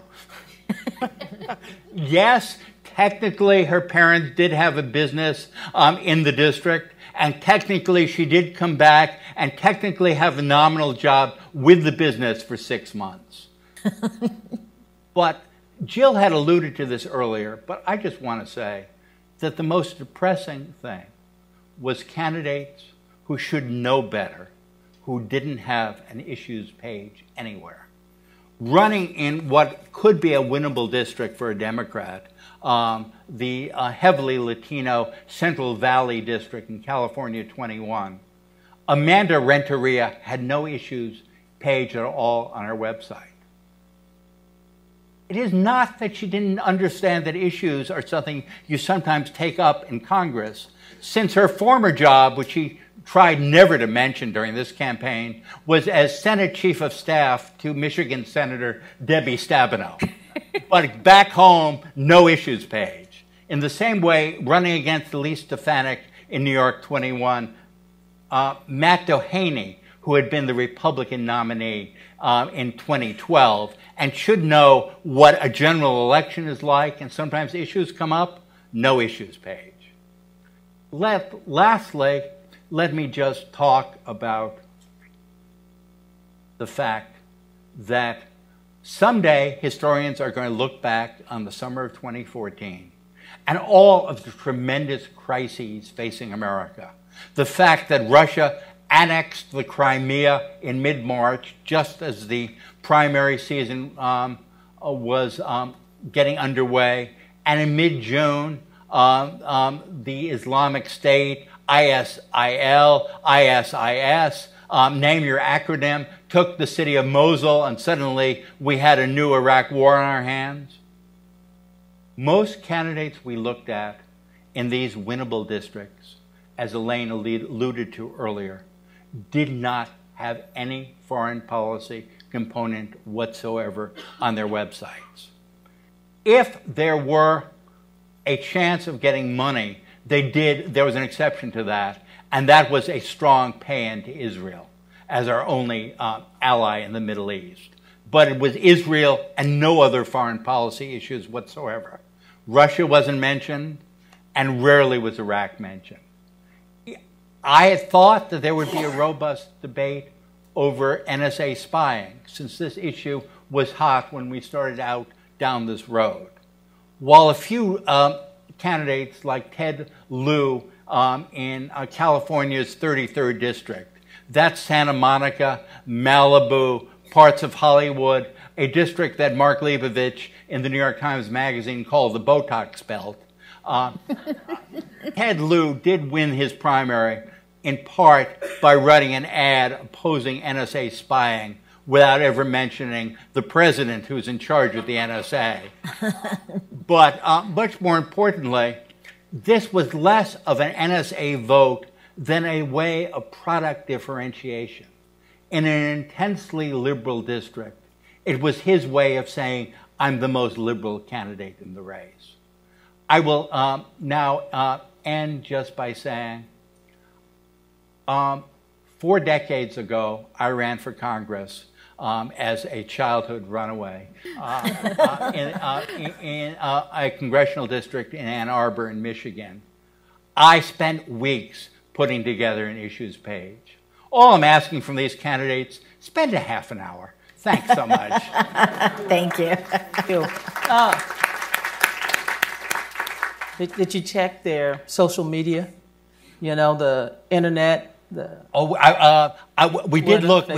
D: Yes, technically her parents did have a business in the district, and technically she did come back and technically have a nominal job with the business for 6 months. But Jill had alluded to this earlier, but I just want to say that the most depressing thing was candidates who should know better, who didn't have an issues page anywhere. Running in what could be a winnable district for a Democrat, the heavily Latino Central Valley District in California 21, Amanda Renteria had no issues page at all on her website. It is not that she didn't understand that issues are something you sometimes take up in Congress, since her former job, which she tried never to mention during this campaign, was as Senate Chief of Staff to Michigan Senator Debbie Stabenow. But back home, no issues page. In the same way, running against Elise Stefanik in New York 21, Matt Doheny, who had been the Republican nominee in 2012, and should know what a general election is like, and sometimes issues come up, no issues page. Lastly, let me just talk about the fact that someday historians are going to look back on the summer of 2014 and all of the tremendous crises facing America. The fact that Russia annexed the Crimea in mid-March, just as the primary season was getting underway, and in mid-June, the Islamic State, ISIL, ISIS, name your acronym, took the city of Mosul, and suddenly we had a new Iraq war on our hands. Most candidates we looked at in these winnable districts, as Elaine alluded to earlier, did not have any foreign policy component whatsoever on their websites. If there were a chance of getting money, there was an exception to that, and that was a strong pay-in to Israel as our only ally in the Middle East. But it was Israel and no other foreign policy issues whatsoever. Russia wasn't mentioned, and rarely was Iraq mentioned. I had thought that there would be a robust debate over NSA spying, since this issue was hot when we started out down this road. While a few candidates like Ted Lieu in California's 33rd District, that's Santa Monica, Malibu, parts of Hollywood, a district that Mark Leibovich in the New York Times Magazine called the Botox Belt. Ted Lieu did win his primary in part by writing an ad opposing NSA spying without ever mentioning the president who's in charge of the NSA. But much more importantly, this was less of an NSA vote than a way of product differentiation. In an intensely liberal district, it was his way of saying, I'm the most liberal candidate in the race. I will now end just by saying, 4 decades ago, I ran for Congress as a childhood runaway in a congressional district in Ann Arbor in Michigan. I spent weeks putting together an issues page. All I'm asking from these candidates, spend a half an hour. Thanks so much.
B: Thank you.
A: Did you check their social media? You know, the internet?
D: We did look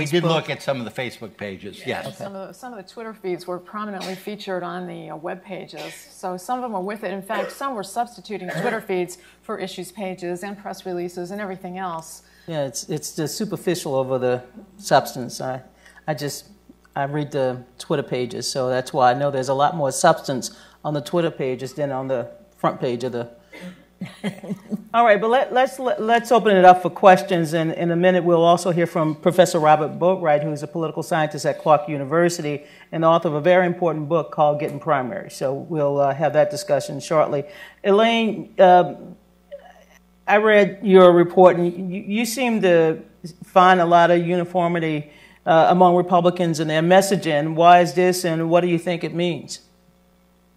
D: at some of the Facebook pages. Yes.
C: Okay. Some of the Twitter feeds were prominently featured on the web pages. So some of them were with it. In fact, some were substituting Twitter feeds for issues pages and press releases and everything else.
A: Yeah, it's the superficial over the substance. I read the Twitter pages, so that's why I know there's a lot more substance on the Twitter pages than on the front page of the. All right, but let's open it up for questions, and in a minute we'll also hear from Professor Robert Boatwright, who's a political scientist at Clark University and the author of a very important book called Getting Primaries. So we'll have that discussion shortly. Elaine, I read your report, and you seem to find a lot of uniformity among Republicans in their messaging. Why is this, and what do you think it means?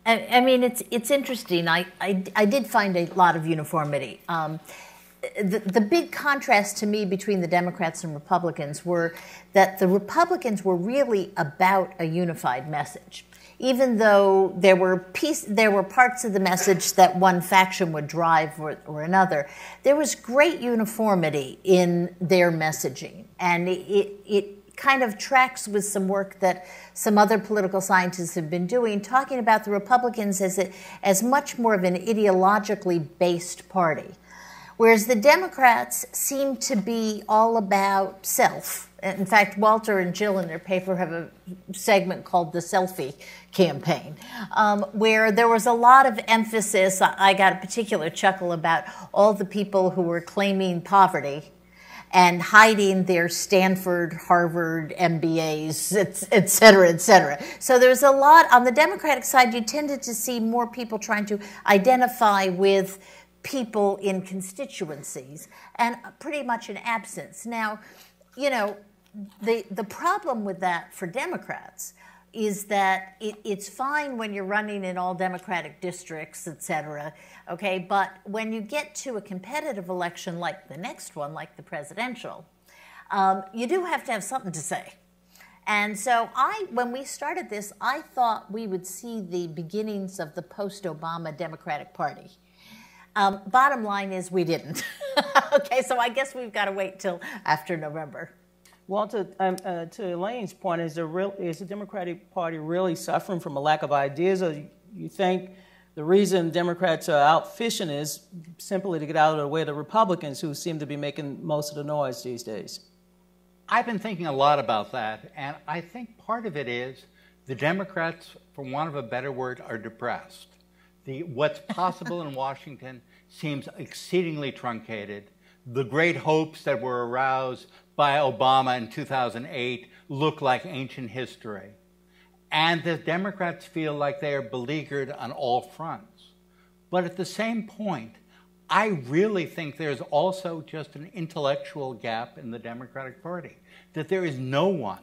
B: I mean, it's interesting. I did find a lot of uniformity. The big contrast to me between the Democrats and Republicans were that the Republicans were really about a unified message. Even though there were parts of the message that one faction would drive or another, there was great uniformity in their messaging, and it kind of tracks with some work that some other political scientists have been doing, talking about the Republicans as much more of an ideologically based party, whereas the Democrats seem to be all about self. In fact, Walter and Jill in their paper have a segment called the Selfie Campaign, where there was a lot of emphasis. I got a particular chuckle about all the people who were claiming poverty and hiding their Stanford, Harvard MBAs, et cetera, et cetera. So there's a lot, on the Democratic side, you tended to see more people trying to identify with people in constituencies, and pretty much an absence. Now, you know, the problem with that for Democrats is that it's fine when you're running in all Democratic districts, et cetera, okay? But when you get to a competitive election like the next one, like the presidential, you do have to have something to say. And so when we started this, I thought we would see the beginnings of the post-Obama Democratic Party. Bottom line is we didn't. Okay, so I guess we've got to wait till after November.
A: Well, to Elaine's point, is the Democratic Party really suffering from a lack of ideas, or you think the reason Democrats are out fishing is simply to get out of the way of the Republicans, who seem to be making most of the noise these days?
D: I've been thinking a lot about that, and I think part of it is the Democrats, for want of a better word, are depressed. What's possible in Washington seems exceedingly truncated. The great hopes that were aroused by Obama in 2008 look like ancient history. And the Democrats feel like they are beleaguered on all fronts. But at the same point, I really think there's also just an intellectual gap in the Democratic Party, that there is no one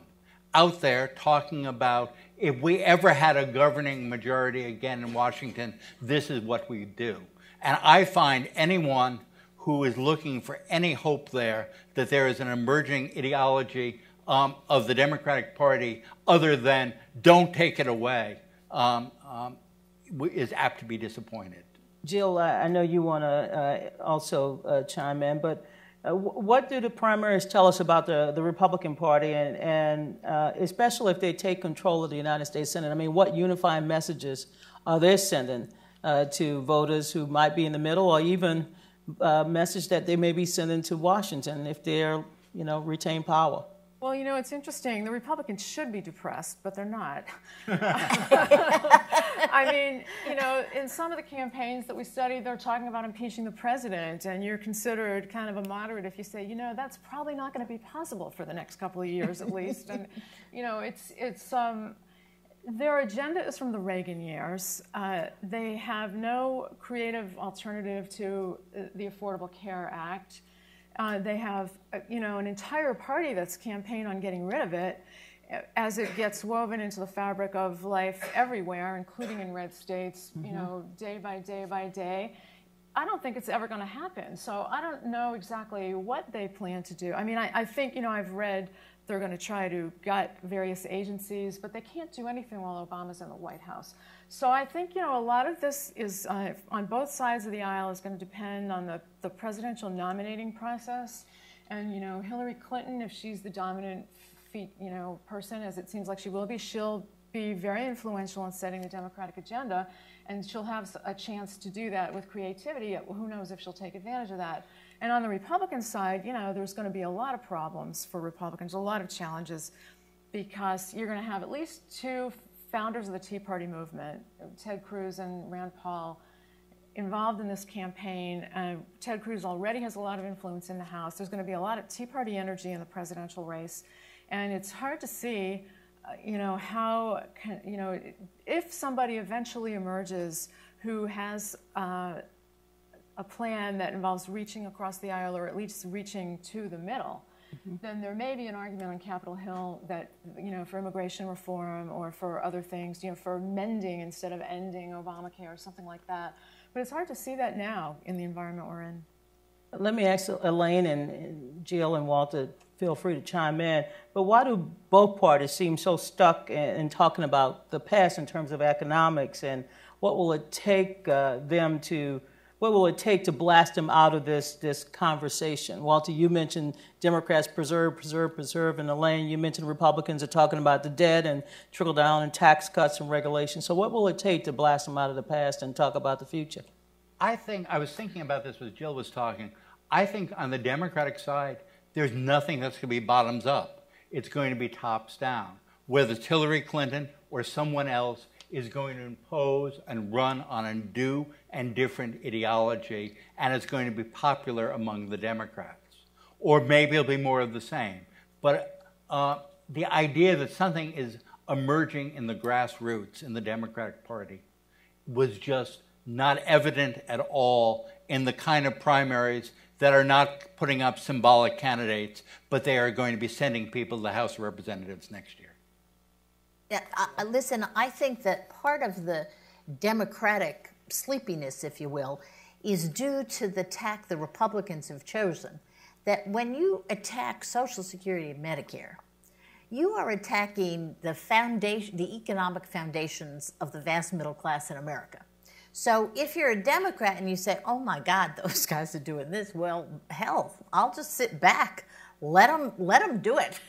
D: out there talking about, if we ever had a governing majority again in Washington, this is what we do. And I find anyone who is looking for any hope there that there is an emerging ideology of the Democratic Party other than don't take it away is apt to be disappointed.
A: Jill, I know you want to also chime in, but what do the primaries tell us about the Republican Party, and especially if they take control of the United States Senate? I mean, what unifying messages are they sending to voters who might be in the middle, or even message that they may be sending to Washington if they're, retain power?
C: Well, you know, it's interesting. The Republicans should be depressed, but they're not. I mean, you know, in some of the campaigns that we studied, they're talking about impeaching the president, and you're considered kind of a moderate if you say, you know, that's probably not going to be possible for the next couple of years at least. And, you know, their agenda is from the Reagan years. They have no creative alternative to the Affordable Care Act. They have, you know, an entire party that's campaigned on getting rid of it as it gets woven into the fabric of life everywhere, including in red states, you know, day by day by day. I don't think it's ever going to happen. So I don't know exactly what they plan to do. I mean, I think, you know, I've read they're going to try to gut various agencies, but they can't do anything while Obama's in the White House. So I think, you know, a lot of this is, on both sides of the aisle, is going to depend on the presidential nominating process. And, you know, Hillary Clinton, if she's the dominant, you know, person, as it seems like she will be, she'll be very influential in setting the Democratic agenda, and she'll have a chance to do that with creativity. Who knows if she'll take advantage of that. And on the Republican side, you know, there's going to be a lot of problems for Republicans, a lot of challenges, because you're going to have at least two founders of the Tea Party movement, Ted Cruz and Rand Paul, involved in this campaign. Ted Cruz already has a lot of influence in the House. There's going to be a lot of Tea Party energy in the presidential race. And it's hard to see, you know, how, you know, if somebody eventually emerges who has a plan that involves reaching across the aisle, or at least reaching to the middle, then there may be an argument on Capitol Hill that, you know, for immigration reform or for other things, you know, for mending instead of ending Obamacare or something like that. But it's hard to see that now in the environment we're in.
A: Let me ask Elaine and Jill and Walter, feel free to chime in, but why do both parties seem so stuck in talking about the past in terms of economics, and what will it take what will it take to blast them out of this conversation? Walter, you mentioned Democrats preserve, and Elaine, you mentioned Republicans are talking about the debt and trickle down and tax cuts and regulations. So what will it take to blast them out of the past and talk about the future?
D: I was thinking about this as Jill was talking. I think on the Democratic side, there's nothing that's going to be bottoms up. It's going to be tops down. Whether it's Hillary Clinton or someone else is going to impose and run on a new and different ideology, and it's going to be popular among the Democrats. Or maybe it'll be more of the same. But the idea that something is emerging in the grassroots in the Democratic Party was just not evident at all in the kind of primaries that are not putting up symbolic candidates, but they are going to be sending people to the House of Representatives next year.
B: Yeah, listen, I think that part of the Democratic sleepiness, if you will, is due to the tack the Republicans have chosen. That when you attack Social Security and Medicare, you are attacking the foundation, the economic foundations of the vast middle class in America. So if you're a Democrat and you say, oh my God, those guys are doing this, well, hell, I'll just sit back. Let them do it,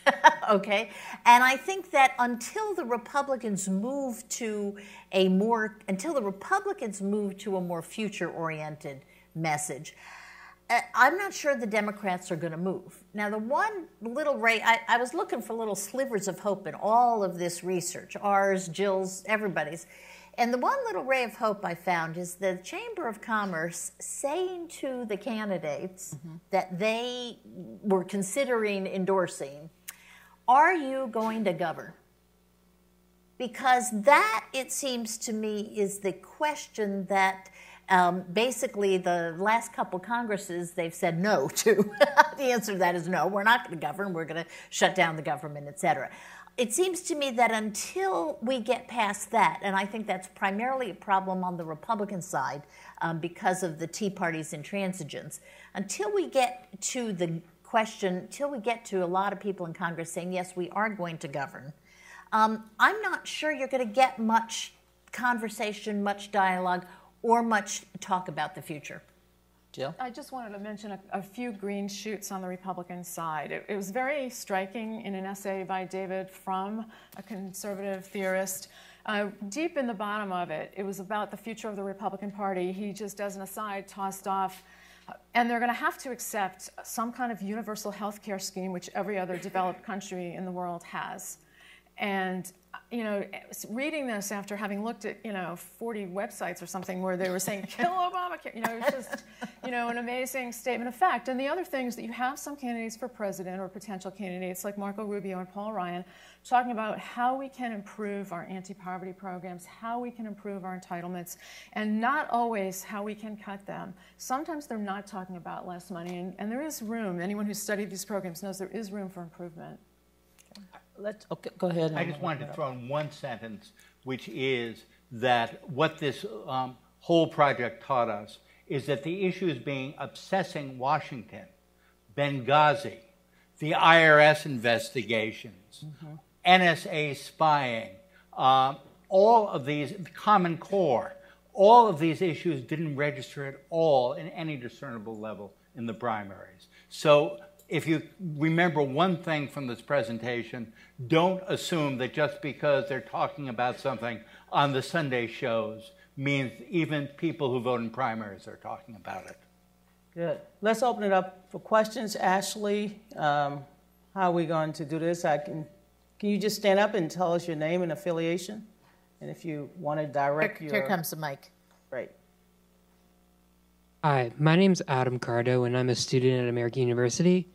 B: okay? And I think that until the Republicans move to a more future-oriented message, I'm not sure the Democrats are going to move. Now, the one little ray, I was looking for little slivers of hope in all of this research, ours, Jill's, everybody's. And the one little ray of hope I found is the Chamber of Commerce saying to the candidates that they were considering endorsing, are you going to govern? Because that, it seems to me, is the question that basically the last couple Congresses they've said no to. The answer to that is no, we're not going to govern, we're going to shut down the government, etc. It seems to me that until we get past that, and I think that's primarily a problem on the Republican side because of the Tea Party's intransigence, until we get to the question, until we get to a lot of people in Congress saying, yes, we are going to govern, I'm not sure you're going to get much conversation, much dialogue, or much talk about the future.
A: Jill?
C: I just wanted to mention a few green shoots on the Republican side. It was very striking in an essay by David Frum, a conservative theorist. Deep in the bottom of it, it was about the future of the Republican Party. He just, as an aside, tossed off And they're going to have to accept some kind of universal health care scheme, which every other developed country in the world has. And, you know, reading this after having looked at, 40 websites or something where they were saying, kill Obamacare, it's just, an amazing statement of fact. And the other thing is that you have some candidates for president or potential candidates like Marco Rubio and Paul Ryan talking about how we can improve our anti-poverty programs, how we can improve our entitlements, and not always how we can cut them. Sometimes they're not talking about less money, and there is room. Anyone who's studied these programs knows there is room for improvement.
A: Okay, go ahead.
D: I just wanted to throw in one sentence, which is that what this whole project taught us is that the issues being obsessing Washington, Benghazi, the IRS investigations, NSA spying, all of these, Common Core, all of these issues didn't register at all in any discernible level in the primaries. So if you remember one thing from this presentation, don't assume that just because they're talking about something on the Sunday shows means even people who vote in primaries are talking about it.
A: Good. Let's open it up for questions. Ashley, how are we going to do this? Can you just stand up and tell us your name and affiliation? And if you want to direct
B: Here comes the mic.
A: Great.
E: Hi, my name's Adam Cardo, and I'm a student at American University.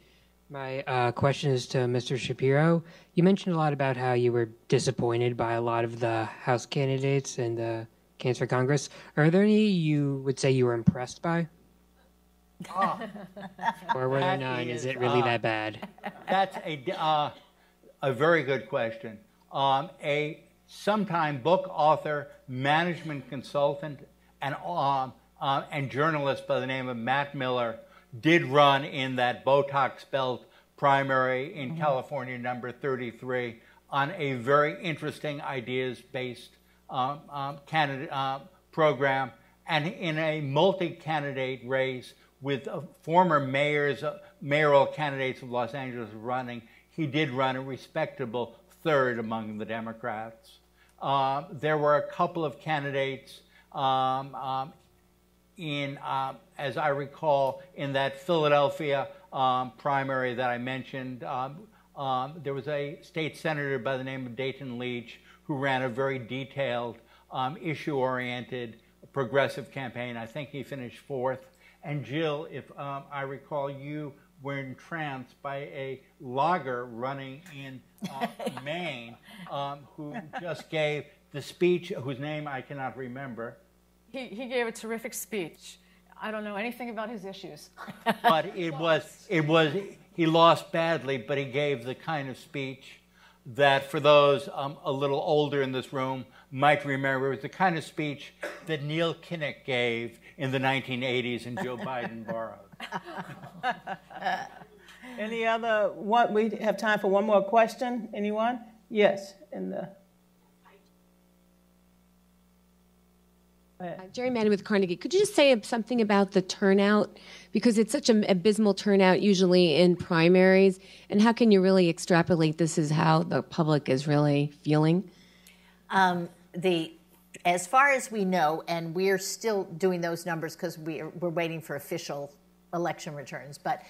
E: My question is to Mr. Shapiro. You mentioned a lot about how you were disappointed by a lot of the House candidates and the candidates for Congress. Are there any you would say you were impressed by? Or were there none? Is it really that bad?
D: That's a very good question. A sometime book author, management consultant, and journalist by the name of Matt Miller did run in that Botox belt primary in California, number 33, on a very interesting ideas-based candidate program, and in a multi-candidate race with former mayoral candidates of Los Angeles running. He did run a respectable third among the Democrats. There were a couple of candidates as I recall, in that Philadelphia primary that I mentioned, there was a state senator by the name of Dayton Leach who ran a very detailed, issue-oriented, progressive campaign. I think he finished fourth. And Jill, if I recall, you were entranced by a logger running in Maine who just gave the speech, whose name I cannot remember.
C: He gave a terrific speech. I don't know anything about his issues.
D: But he lost badly, but he gave the kind of speech that for those a little older in this room might remember. It was the kind of speech that Neil Kinnock gave in the 1980s and Joe Biden borrowed.
A: Any other, we have time for one more question. Anyone? Yes, in the...
F: Jerry Manning with Carnegie. Could you just say something about the turnout? Because it's such an abysmal turnout usually in primaries. And how can you really extrapolate this is how the public is really feeling?
B: As far as we know, and we're still doing those numbers because we're waiting for official election returns, but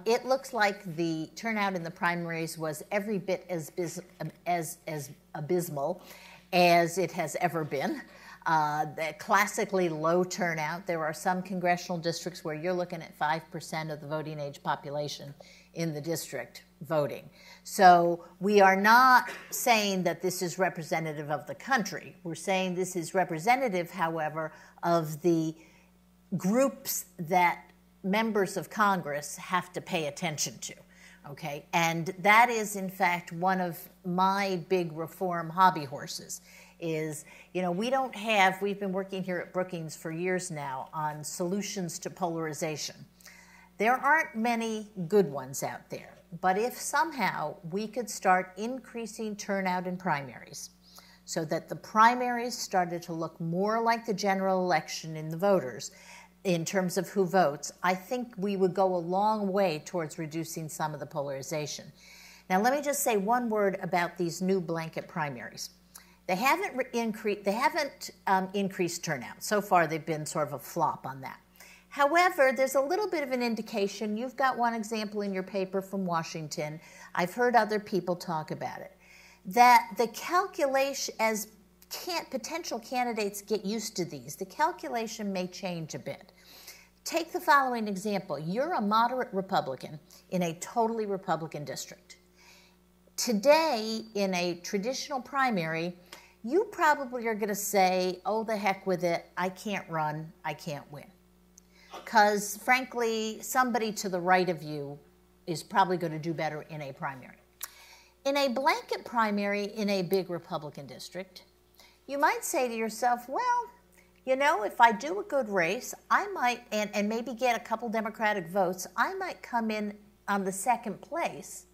B: it looks like the turnout in the primaries was every bit as abysmal as it has ever been. The classically low turnout. There are some congressional districts where you're looking at 5% of the voting age population in the district voting. So we are not saying that this is representative of the country. We're saying this is representative, however, of the groups that members of Congress have to pay attention to. Okay, and that is, in fact, one of my big reform hobby horses is, we've been working here at Brookings for years now on solutions to polarization. There aren't many good ones out there, but if somehow we could start increasing turnout in primaries so that the primaries started to look more like the general election in the voters, in terms of who votes, I think we would go a long way towards reducing some of the polarization. Now, let me just say one word about these new blanket primaries. They haven't increased turnout. So far, they've been sort of a flop on that. However, there's a little bit of an indication. You've got one example in your paper from Washington. I've heard other people talk about it. That the calculation, as potential candidates get used to these, the calculation may change a bit. Take the following example. You're a moderate Republican in a totally Republican district. Today, in a traditional primary, you probably are going to say, oh, the heck with it, I can't run, I can't win. Because, frankly, somebody to the right of you is probably going to do better in a primary. In a blanket primary in a big Republican district, you might say to yourself, well, you know, if I do a good race, I might, and maybe get a couple Democratic votes, I might come in on the second place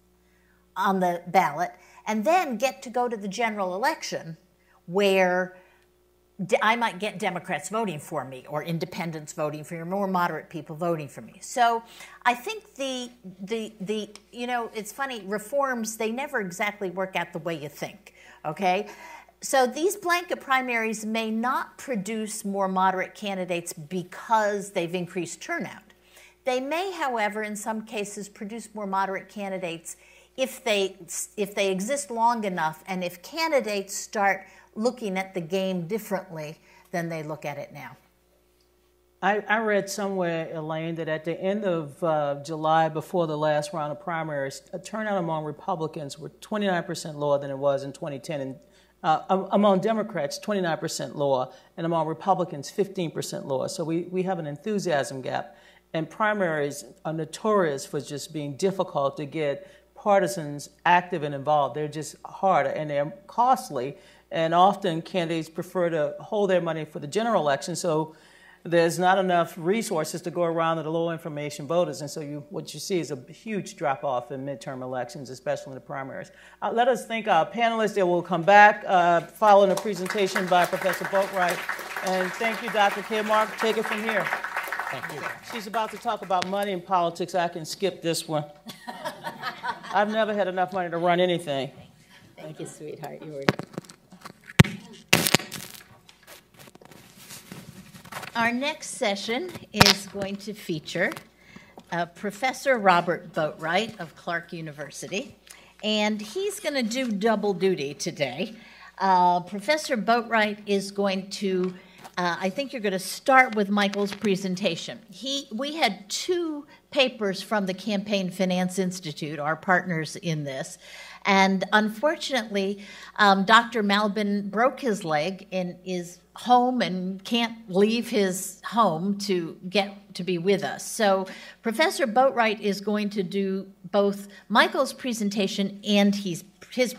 B: on the ballot and then get to go to the general election where I might get Democrats voting for me or independents voting for me or more moderate people voting for me. So I think the you know, it's funny, reforms, they never exactly work out the way you think, okay? So these blanket primaries may not produce more moderate candidates because they've increased turnout. They may, however, in some cases produce more moderate candidates if they exist long enough and if candidates start looking at the game differently than they look at it now.
A: I read somewhere, Elaine, that at the end of July, before the last round of primaries, a turnout among Republicans were 29% lower than it was in 2010, and among Democrats, 29% lower, and among Republicans, 15% lower. So we have an enthusiasm gap. And primaries are notorious for just being difficult to get partisans active and involved. They're just harder, and they're costly, and often candidates prefer to hold their money for the general election, so there's not enough resources to go around to the low information voters, and so what you see is a huge drop-off in midterm elections, especially in the primaries. Let us thank our panelists. They will come back following a presentation by Professor Boatwright. And thank you, Dr. Kmark. Take it from here.
D: Thank you.
A: She's about to talk about money and politics. I can skip this one. I've never had enough money to run anything.
B: Thank you, sweetheart. You were... Our next session is going to feature Professor Robert Boatwright of Clark University, and he's going to do double duty today. Professor Boatwright is going to, I think you're going to start with Michael's presentation. We had two papers from the Campaign Finance Institute, our partners in this, and unfortunately, Dr. Malbin broke his leg and is home and can't leave his home to get to be with us. So Professor Boatwright is going to do both Michael's presentation and his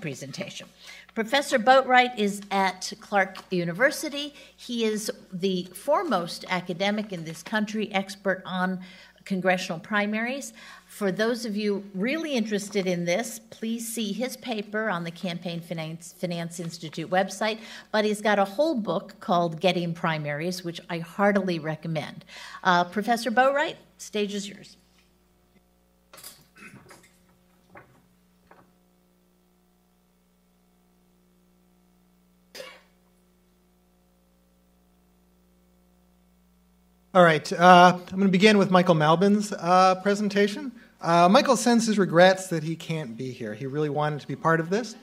B: presentation. Professor Boatwright is at Clark University. He is the foremost academic in this country, expert on congressional primaries. For those of you really interested in this, please see his paper on the Campaign Finance Institute website, but he's got a whole book called Getting Primaries, which I heartily recommend. Professor Boatwright, stage is yours.
G: All right, I'm going to begin with Michael Malbin's presentation. Michael sends his regrets that he can't be here. He really wanted to be part of this.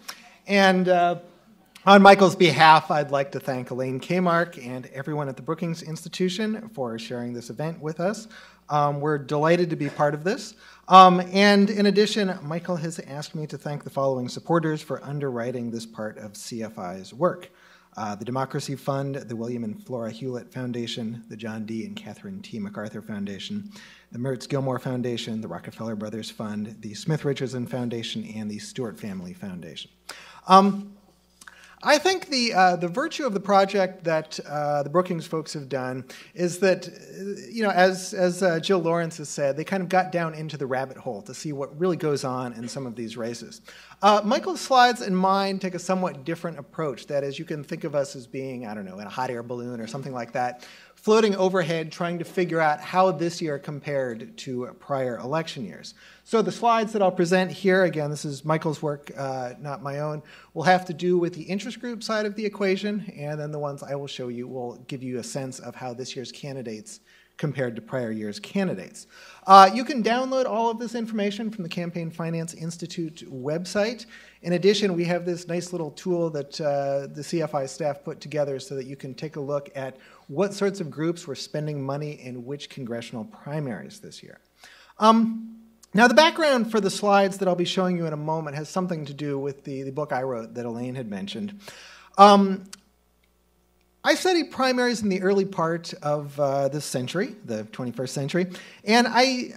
G: And on Michael's behalf, I'd like to thank Elaine Kmark and everyone at the Brookings Institution for sharing this event with us. We're delighted to be part of this. And in addition, Michael has asked me to thank the following supporters for underwriting this part of CFI's work. The Democracy Fund, the William and Flora Hewlett Foundation, the John D. and Catherine T. MacArthur Foundation, the Mertz Gilmore Foundation, the Rockefeller Brothers Fund, the Smith Richardson Foundation, and the Stewart Family Foundation. I think the virtue of the project that the Brookings folks have done is that, you know, as Jill Lawrence has said, they kind of got down into the rabbit hole to see what really goes on in some of these races. Michael's slides and mine take a somewhat different approach. That is, you can think of us as being, I don't know, in a hot air balloon or something like that, floating overhead trying to figure out how this year compared to prior election years. So the slides that I'll present here, again, this is Michael's work, not my own, will have to do with the interest group side of the equation, and then the ones I will show you will give you a sense of how this year's candidates compared to prior year's candidates. You can download all of this information from the Campaign Finance Institute website. In addition, we have this nice little tool that the CFI staff put together so that you can take a look at what sorts of groups were spending money in which congressional primaries this year. Now, the background for the slides that I'll be showing you in a moment has something to do with the book I wrote that Elaine had mentioned. I studied primaries in the early part of this century, the 21st century, and I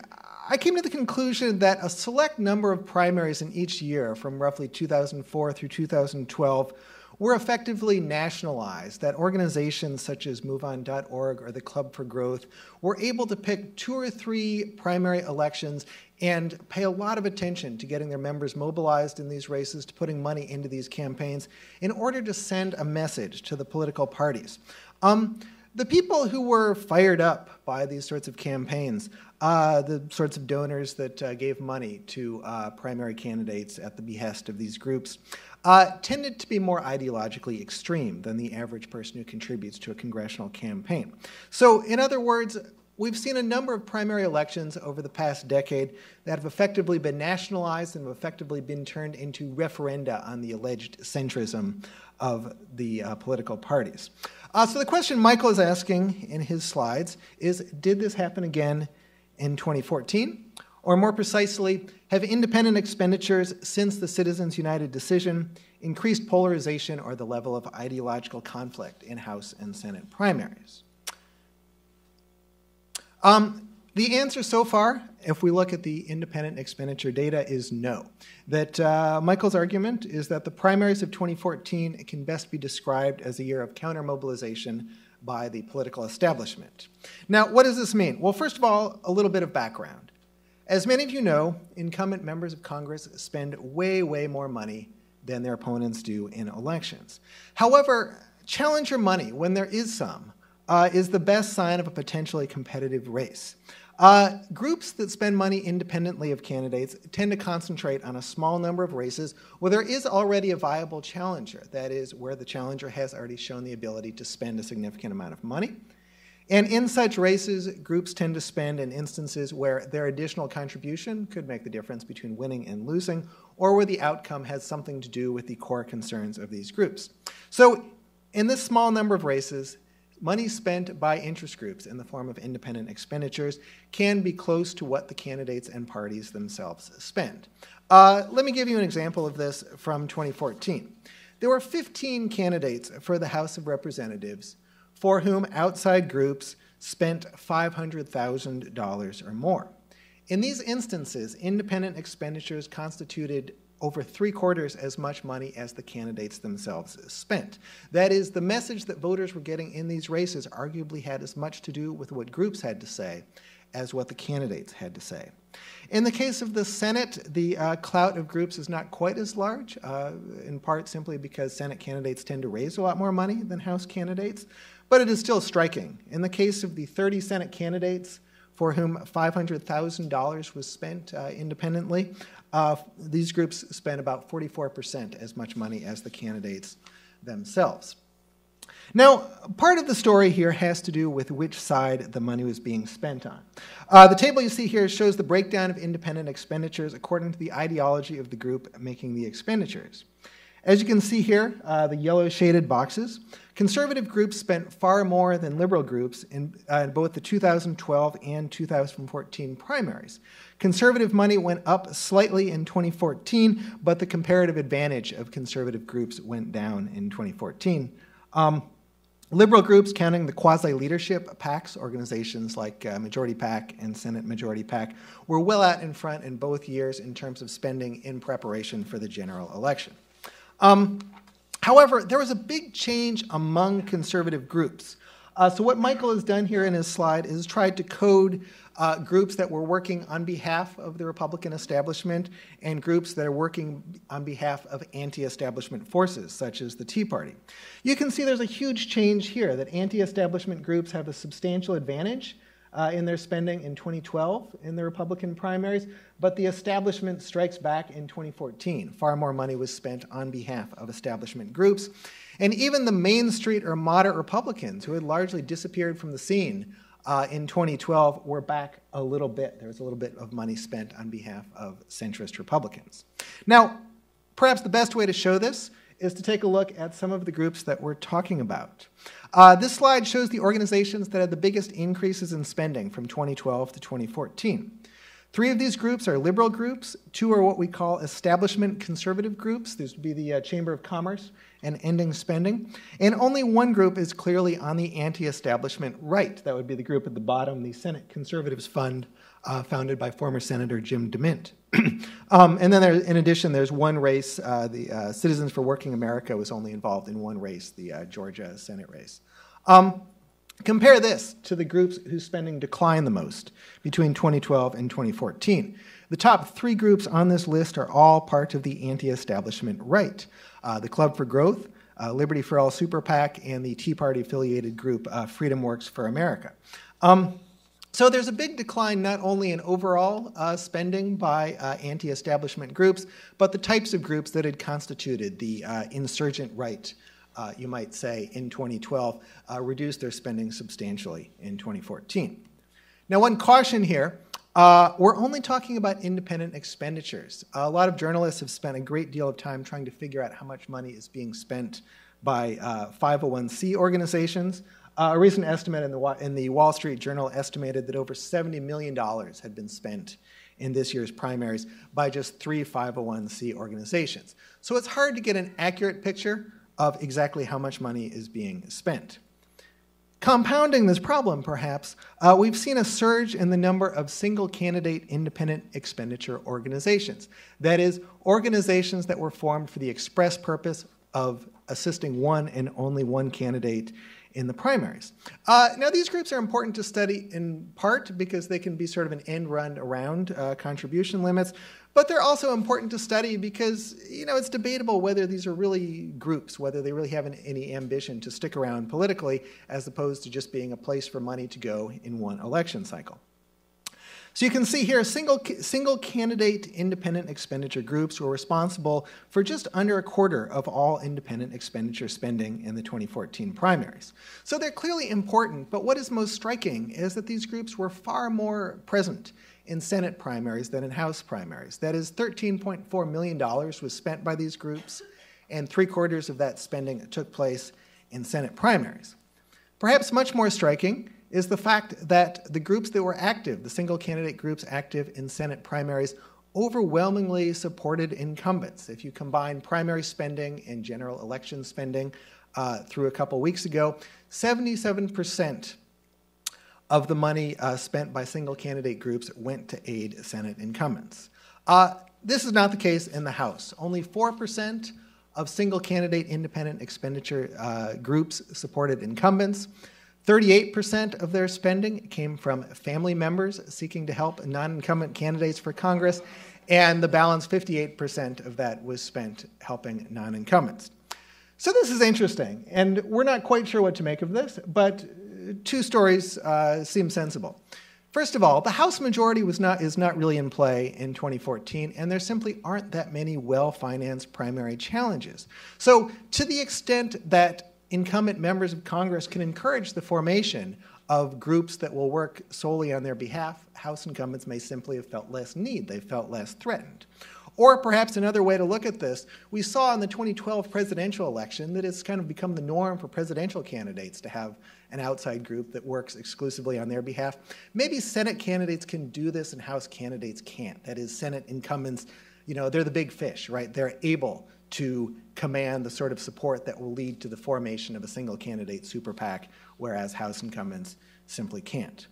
G: came to the conclusion that a select number of primaries in each year, from roughly 2004 through 2012, were effectively nationalized, that organizations such as MoveOn.org or the Club for Growth were able to pick 2 or 3 primary elections and pay a lot of attention to getting their members mobilized in these races, to putting money into these campaigns in order to send a message to the political parties. The people who were fired up by these sorts of campaigns, the sorts of donors that gave money to primary candidates at the behest of these groups, tended to be more ideologically extreme than the average person who contributes to a congressional campaign. So, in other words, we've seen a number of primary elections over the past decade that have effectively been nationalized and have effectively been turned into referenda on the alleged centrism of the political parties. So the question Michael is asking in his slides is, did this happen again in 2014? Or more precisely, have independent expenditures since the Citizens United decision increased polarization or the level of ideological conflict in House and Senate primaries? The answer so far, if we look at the independent expenditure data, is no. That Michael's argument is that the primaries of 2014 can best be described as a year of counter-mobilization by the political establishment. Now, what does this mean? Well, first of all, a little bit of background. As many of you know, incumbent members of Congress spend way, way more money than their opponents do in elections. However, challenger money, when there is some, is the best sign of a potentially competitive race. Groups that spend money independently of candidates tend to concentrate on a small number of races where there is already a viable challenger, that is, where the challenger has already shown the ability to spend a significant amount of money. And in such races, groups tend to spend in instances where their additional contribution could make the difference between winning and losing, or where the outcome has something to do with the core concerns of these groups. So in this small number of races, money spent by interest groups in the form of independent expenditures can be close to what the candidates and parties themselves spend. Let me give you an example of this from 2014. There were 15 candidates for the House of Representatives for whom outside groups spent $500,000 or more. In these instances, independent expenditures constituted over 3/4 as much money as the candidates themselves spent. That is, the message that voters were getting in these races arguably had as much to do with what groups had to say as what the candidates had to say. In the case of the Senate, the clout of groups is not quite as large, in part simply because Senate candidates tend to raise a lot more money than House candidates, but it is still striking. In the case of the 30 Senate candidates for whom $500,000 was spent independently, these groups spent about 44% as much money as the candidates themselves. Now, part of the story here has to do with which side the money was being spent on. The table you see here shows the breakdown of independent expenditures according to the ideology of the group making the expenditures. As you can see here, the yellow shaded boxes, conservative groups spent far more than liberal groups in both the 2012 and 2014 primaries. Conservative money went up slightly in 2014, but the comparative advantage of conservative groups went down in 2014. Liberal groups, counting the quasi-leadership PACs, organizations like Majority PAC and Senate Majority PAC, were well out in front in both years in terms of spending in preparation for the general election. However, there was a big change among conservative groups. So what Michael has done here in his slide is tried to code groups that were working on behalf of the Republican establishment and groups that are working on behalf of anti-establishment forces, such as the Tea Party. You can see there's a huge change here, that anti-establishment groups have a substantial advantage in their spending in 2012 in the Republican primaries, but the establishment strikes back in 2014. Far more money was spent on behalf of establishment groups. And even the Main Street or moderate Republicans, who had largely disappeared from the scene in 2012 were back a little bit. There was a little bit of money spent on behalf of centrist Republicans. Now, perhaps the best way to show this is to take a look at some of the groups that we're talking about. This slide shows the organizations that had the biggest increases in spending from 2012 to 2014. 3 of these groups are liberal groups. 2 are what we call establishment conservative groups. These would be the Chamber of Commerce and Ending Spending. And only 1 group is clearly on the anti-establishment right. That would be the group at the bottom, the Senate Conservatives Fund, founded by former Senator Jim DeMint. And then in addition, there's 1 race. The Citizens for Working America was only involved in 1 race, the Georgia Senate race. Compare this to the groups whose spending declined the most between 2012 and 2014. The top 3 groups on this list are all part of the anti-establishment right. The Club for Growth, Liberty for All Super PAC, and the Tea Party-affiliated group Freedom Works for America. So there's a big decline not only in overall spending by anti-establishment groups, but the types of groups that had constituted the insurgent right, you might say, in 2012, reduced their spending substantially in 2014. Now, one caution here, we're only talking about independent expenditures. A lot of journalists have spent a great deal of time trying to figure out how much money is being spent by 501c organizations. A recent estimate in the Wall Street Journal estimated that over $70 million had been spent in this year's primaries by just 3 501c organizations. So it's hard to get an accurate picture of exactly how much money is being spent. Compounding this problem, perhaps, we've seen a surge in the number of single-candidate independent expenditure organizations. That is, organizations that were formed for the express purpose of assisting 1 and only 1 candidate in the primaries. Now, these groups are important to study in part because they can be sort of an end run around contribution limits, but they're also important to study because, it's debatable whether these are really groups, whether they really have any ambition to stick around politically as opposed to just being a place for money to go in 1 election cycle. So you can see here, single candidate independent expenditure groups were responsible for just under a quarter of all independent expenditure spending in the 2014 primaries. So they're clearly important, but what is most striking is that these groups were far more present in Senate primaries than in House primaries. That is, $13.4 million was spent by these groups, and 3/4 of that spending took place in Senate primaries. Perhaps much more striking is the fact that the groups that were active, the single candidate groups active in Senate primaries, overwhelmingly supported incumbents. If you combine primary spending and general election spending through a couple weeks ago, 77% of the money spent by single candidate groups went to aid Senate incumbents. This is not the case in the House. Only 4% of single candidate independent expenditure groups supported incumbents. 38% of their spending came from family members seeking to help non-incumbent candidates for Congress, and the balance, 58% of that, was spent helping non-incumbents. So this is interesting, and we're not quite sure what to make of this, but 2 stories seem sensible. First of all, the House majority is not really in play in 2014, and there simply aren't that many well-financed primary challenges. So to the extent that incumbent members of Congress can encourage the formation of groups that will work solely on their behalf, House incumbents may simply have felt less need. They felt less threatened. Or perhaps another way to look at this, we saw in the 2012 presidential election that it's kind of become the norm for presidential candidates to have an outside group that works exclusively on their behalf. Maybe Senate candidates can do this and House candidates can't. That is, Senate incumbents, they're the big fish, right? They're able to command the sort of support that will lead to the formation of a single candidate super PAC, whereas House incumbents simply can't.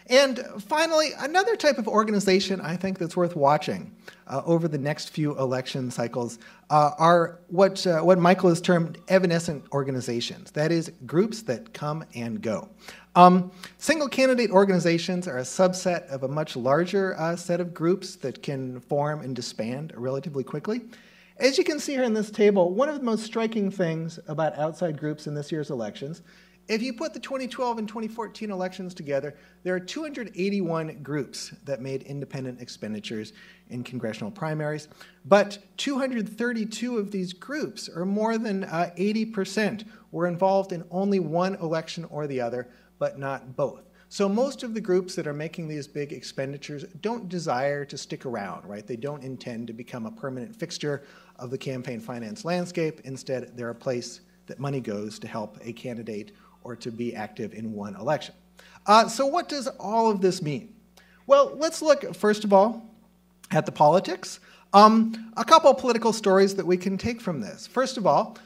G: And finally, another type of organization I think that's worth watching over the next few election cycles are what Michael has termed evanescent organizations. That is, groups that come and go. Single candidate organizations are a subset of a much larger set of groups that can form and disband relatively quickly. As you can see here in this table, one of the most striking things about outside groups in this year's elections, if you put the 2012 and 2014 elections together, there are 281 groups that made independent expenditures in congressional primaries, but 232 of these groups, or more than 80%, were involved in only 1 election or the other, but not both. So most of the groups that are making these big expenditures don't desire to stick around, right? They don't intend to become a permanent fixture of the campaign finance landscape. Instead, they're a place that money goes to help a candidate or to be active in one election. So what does all of this mean? Well, let's look, first of all, at the politics. A couple of political stories that we can take from this. First of all,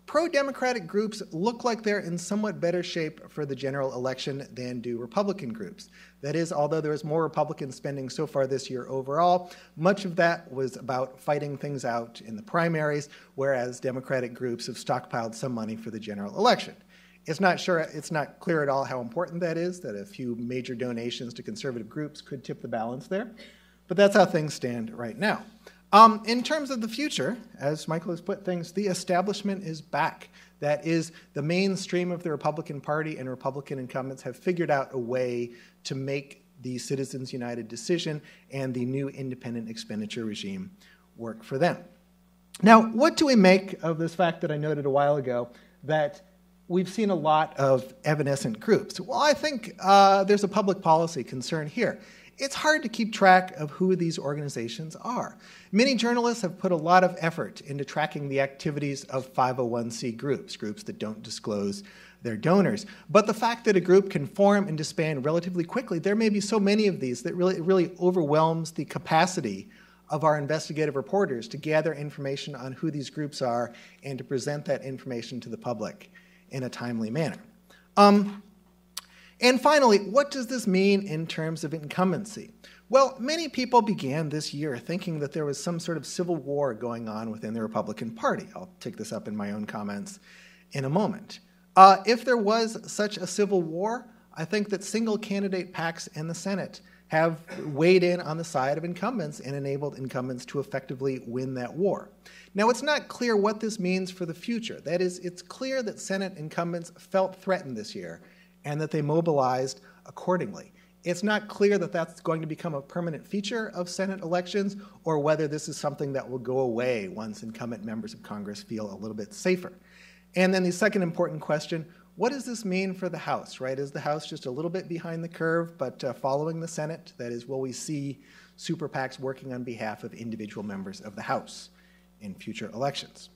G: pro-democratic groups look like they're in somewhat better shape for the general election than do Republican groups. That is, although there was more Republican spending so far this year overall, much of that was about fighting things out in the primaries, whereas Democratic groups have stockpiled some money for the general election. It's not clear at all how important that is, that a few major donations to conservative groups could tip the balance there, but that's how things stand right now. In terms of the future, as Michael has put things, the establishment is back. That is, the mainstream of the Republican Party and Republican incumbents have figured out a way to make the Citizens United decision and the new independent expenditure regime work for them. Now, what do we make of this fact that I noted a while ago, that we've seen a lot of evanescent groups? Well, I think there's a public policy concern here. It's hard to keep track of who these organizations are. Many journalists have put a lot of effort into tracking the activities of 501c groups that don't disclose their donors. But the fact that a group can form and disband relatively quickly, there may be so many of these that really overwhelms the capacity of our investigative reporters to gather information on who these groups are and to present that information to the public in a timely manner. And finally, what does this mean in terms of incumbency? Well, many people began this year thinking that there was some sort of civil war going on within the Republican Party. I'll take this up in my own comments in a moment. If there was such a civil war, I think that single candidate PACs in the Senate have weighed in on the side of incumbents and enabled incumbents to effectively win that war. Now, it's not clear what this means for the future. That is, it's clear that Senate incumbents felt threatened this year and that they mobilized accordingly. It's not clear that that's going to become a permanent feature of Senate elections or whether this is something that will go away once incumbent members of Congress feel a little bit safer. And then the second important question, what does this mean for the House, right? Is the House just a little bit behind the curve but following the Senate? That is, will we see super PACs working on behalf of individual members of the House in future elections?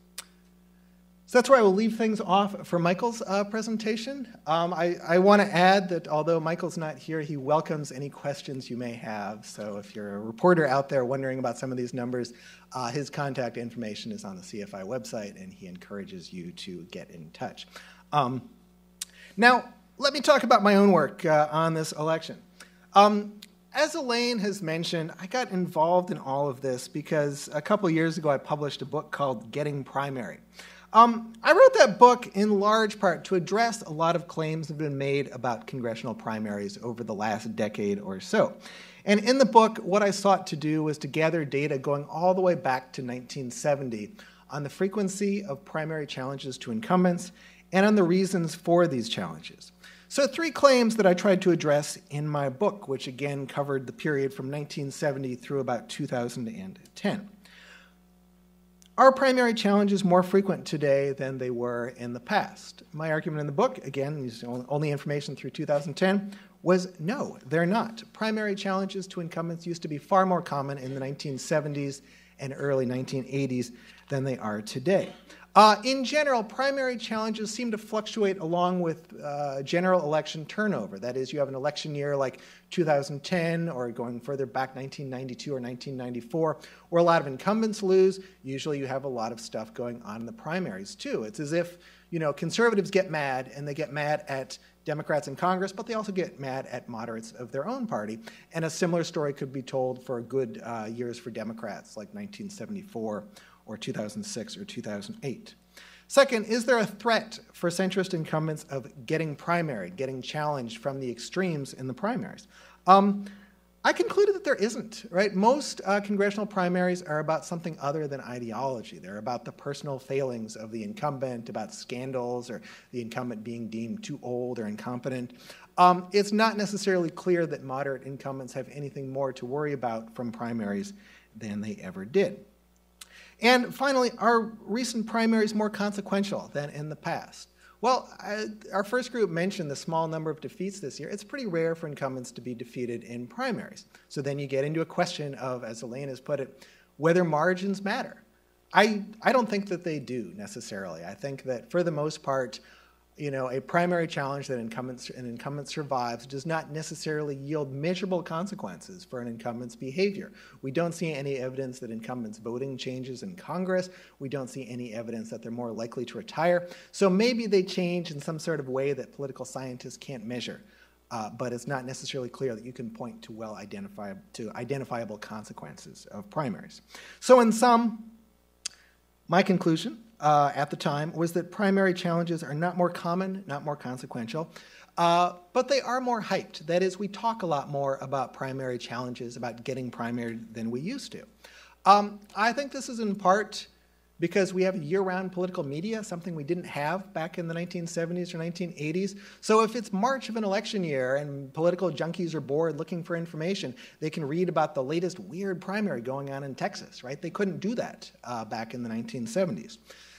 G: So that's where I will leave things off for Michael's presentation. I want to add that although Michael's not here, he welcomes any questions you may have. So if you're a reporter out there wondering about some of these numbers, his contact information is on the CFI website, and he encourages you to get in touch. Now, let me talk about my own work on this election. As Elaine has mentioned, I got involved in all of this because a couple years ago I published a book called Getting Primary. I wrote that book in large part to address a lot of claims that have been made about congressional primaries over the last decade or so. And in the book, what I sought to do was to gather data going all the way back to 1970 on the frequency of primary challenges to incumbents and on the reasons for these challenges. So 3 claims that I tried to address in my book, which again covered the period from 1970 through about 2010. Are primary challenges more frequent today than they were in the past? My argument in the book, again, is only information through 2010, was no, they're not. Primary challenges to incumbents used to be far more common in the 1970s and early 1980s than they are today. In general, primary challenges seem to fluctuate along with general election turnover. That is, you have an election year like 2010 or going further back 1992 or 1994 where a lot of incumbents lose. Usually you have a lot of stuff going on in the primaries too. It's as if, conservatives get mad, and they get mad at Democrats in Congress, but they also get mad at moderates of their own party. And a similar story could be told for good years for Democrats like 1974 or 2006 or 2008. Second, is there a threat for centrist incumbents of getting primaried, getting challenged from the extremes in the primaries? I concluded that there isn't, right? Most congressional primaries are about something other than ideology. They're about the personal failings of the incumbent, about scandals, or the incumbent being deemed too old or incompetent. It's not necessarily clear that moderate incumbents have anything more to worry about from primaries than they ever did. And finally, are recent primaries more consequential than in the past? Well, our first group mentioned the small number of defeats this year. It's pretty rare for incumbents to be defeated in primaries. So then you get into a question of, as Elaine has put it, whether margins matter. I don't think that they do necessarily. I think that for the most part, a primary challenge that an incumbent survives does not necessarily yield measurable consequences for an incumbent's behavior. We don't see any evidence that incumbents' voting changes in Congress. We don't see any evidence that they're more likely to retire. So maybe they change in some sort of way that political scientists can't measure. But it's not necessarily clear that you can point to identifiable consequences of primaries. So in sum, my conclusion at the time was that primary challenges are not more common, not more consequential, but they are more hyped. That is, we talk a lot more about primary challenges, about getting primaried than we used to. I think this is in part because we have year-round political media, something we didn't have back in the 1970s or 1980s. So if it's March of an election year and political junkies are bored looking for information, they can read about the latest weird primary going on in Texas, right? They couldn't do that back in the 1970s.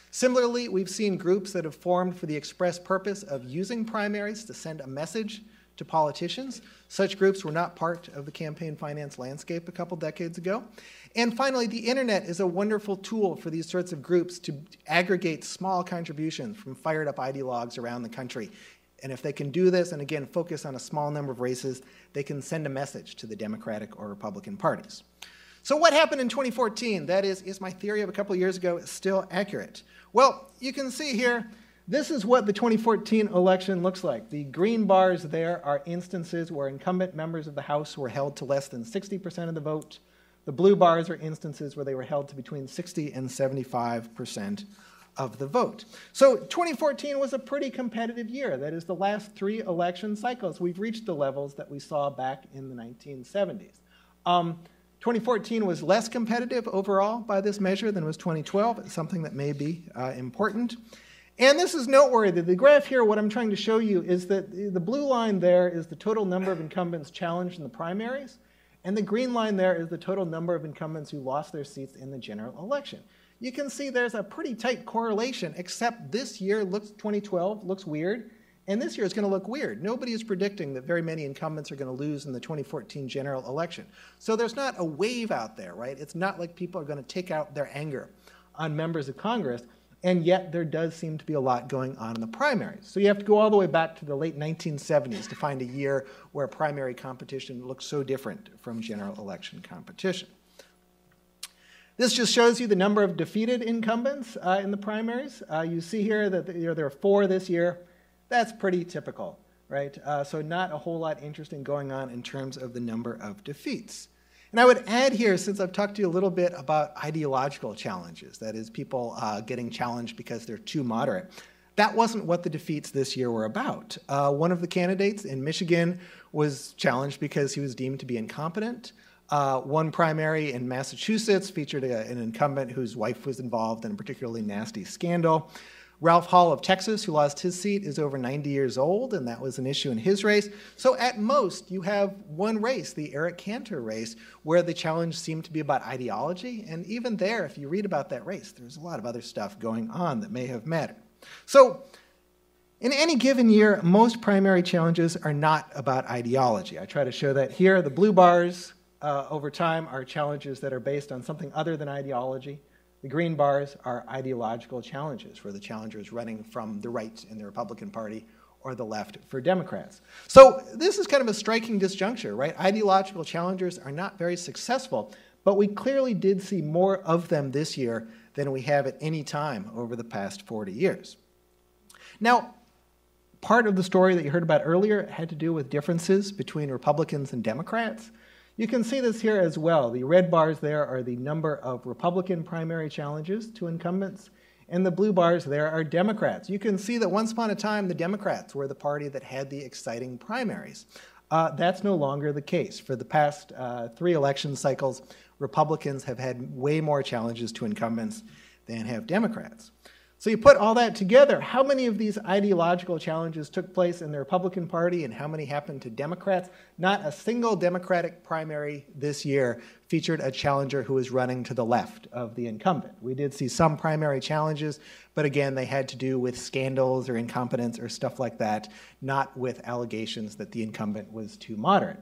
G: Similarly, we've seen groups that have formed for the express purpose of using primaries to send a message to politicians. Such groups were not part of the campaign finance landscape a couple decades ago. And finally, the internet is a wonderful tool for these sorts of groups to aggregate small contributions from fired up ideologues around the country. And if they can do this, and again, focus on a small number of races, they can send a message to the Democratic or Republican parties. So what happened in 2014? That is my theory of a couple of years ago still accurate? Well, you can see here, this is what the 2014 election looks like. The green bars there are instances where incumbent members of the House were held to less than 60% of the vote. The blue bars are instances where they were held to between 60 and 75% of the vote. So 2014 was a pretty competitive year. That is, the last 3 election cycles, we've reached the levels that we saw back in the 1970s. 2014 was less competitive overall by this measure than was 2012. It's something that may be important. And this is noteworthy. The graph here, what I'm trying to show you is that the blue line there is the total number of incumbents challenged in the primaries, and the green line there is the total number of incumbents who lost their seats in the general election. You can see there's a pretty tight correlation, except this year, 2012, looks weird, and this year is going to look weird. Nobody is predicting that very many incumbents are going to lose in the 2014 general election. So there's not a wave out there, right? It's not like people are going to take out their anger on members of Congress, and yet there does seem to be a lot going on in the primaries. So you have to go all the way back to the late 1970s to find a year where primary competition looks so different from general election competition. This just shows you the number of defeated incumbents in the primaries. You see here that there are 4 this year. That's pretty typical, right? So not a whole lot interesting going on in terms of the number of defeats. And I would add here, since I've talked to you a little bit about ideological challenges, that is, people getting challenged because they're too moderate, that wasn't what the defeats this year were about. One of the candidates in Michigan was challenged because he was deemed to be incompetent. One primary in Massachusetts featured an incumbent whose wife was involved in a particularly nasty scandal. Ralph Hall of Texas, who lost his seat, is over 90 years old, and that was an issue in his race. So at most, you have one race, the Eric Cantor race, where the challenge seemed to be about ideology. And even there, if you read about that race, there's a lot of other stuff going on that may have mattered. So in any given year, most primary challenges are not about ideology. I try to show that here. The blue bars over time are challenges that are based on something other than ideology. The green bars are ideological challenges, where the challenger is running from the right in the Republican Party or the left for Democrats. So this is kind of a striking disjuncture, right? Ideological challengers are not very successful, but we clearly did see more of them this year than we have at any time over the past 40 years. Now, part of the story that you heard about earlier had to do with differences between Republicans and Democrats. You can see this here as well. The red bars there are the number of Republican primary challenges to incumbents, and the blue bars there are Democrats. You can see that once upon a time, the Democrats were the party that had the exciting primaries. That's no longer the case. For the past 3 election cycles, Republicans have had way more challenges to incumbents than have Democrats. So you put all that together, how many of these ideological challenges took place in the Republican Party and how many happened to Democrats? Not a single Democratic primary this year featured a challenger who was running to the left of the incumbent. We did see some primary challenges, but again, they had to do with scandals or incompetence or stuff like that, not with allegations that the incumbent was too moderate.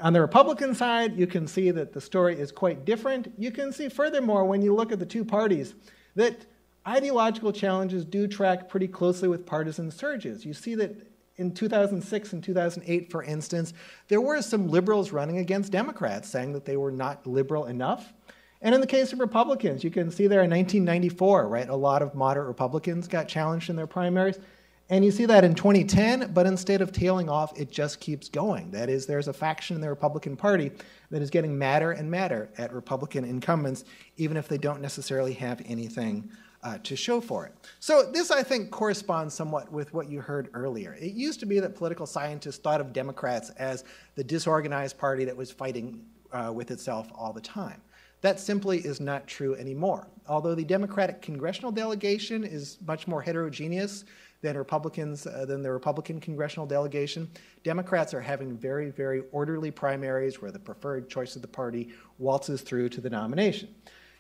G: On the Republican side, you can see that the story is quite different. You can see furthermore, when you look at the two parties, that ideological challenges do track pretty closely with partisan surges. You see that in 2006 and 2008, for instance, there were some liberals running against Democrats, saying that they were not liberal enough. And in the case of Republicans, you can see there in 1994, right, a lot of moderate Republicans got challenged in their primaries. And you see that in 2010, but instead of tailing off, it just keeps going. That is, there's a faction in the Republican Party that is getting madder and madder at Republican incumbents, even if they don't necessarily have anything to show for it. So this, I think, corresponds somewhat with what you heard earlier. It used to be that political scientists thought of Democrats as the disorganized party that was fighting with itself all the time. That simply is not true anymore. Although the Democratic congressional delegation is much more heterogeneous than the Republican congressional delegation, Democrats are having very, very orderly primaries where the preferred choice of the party waltzes through to the nomination.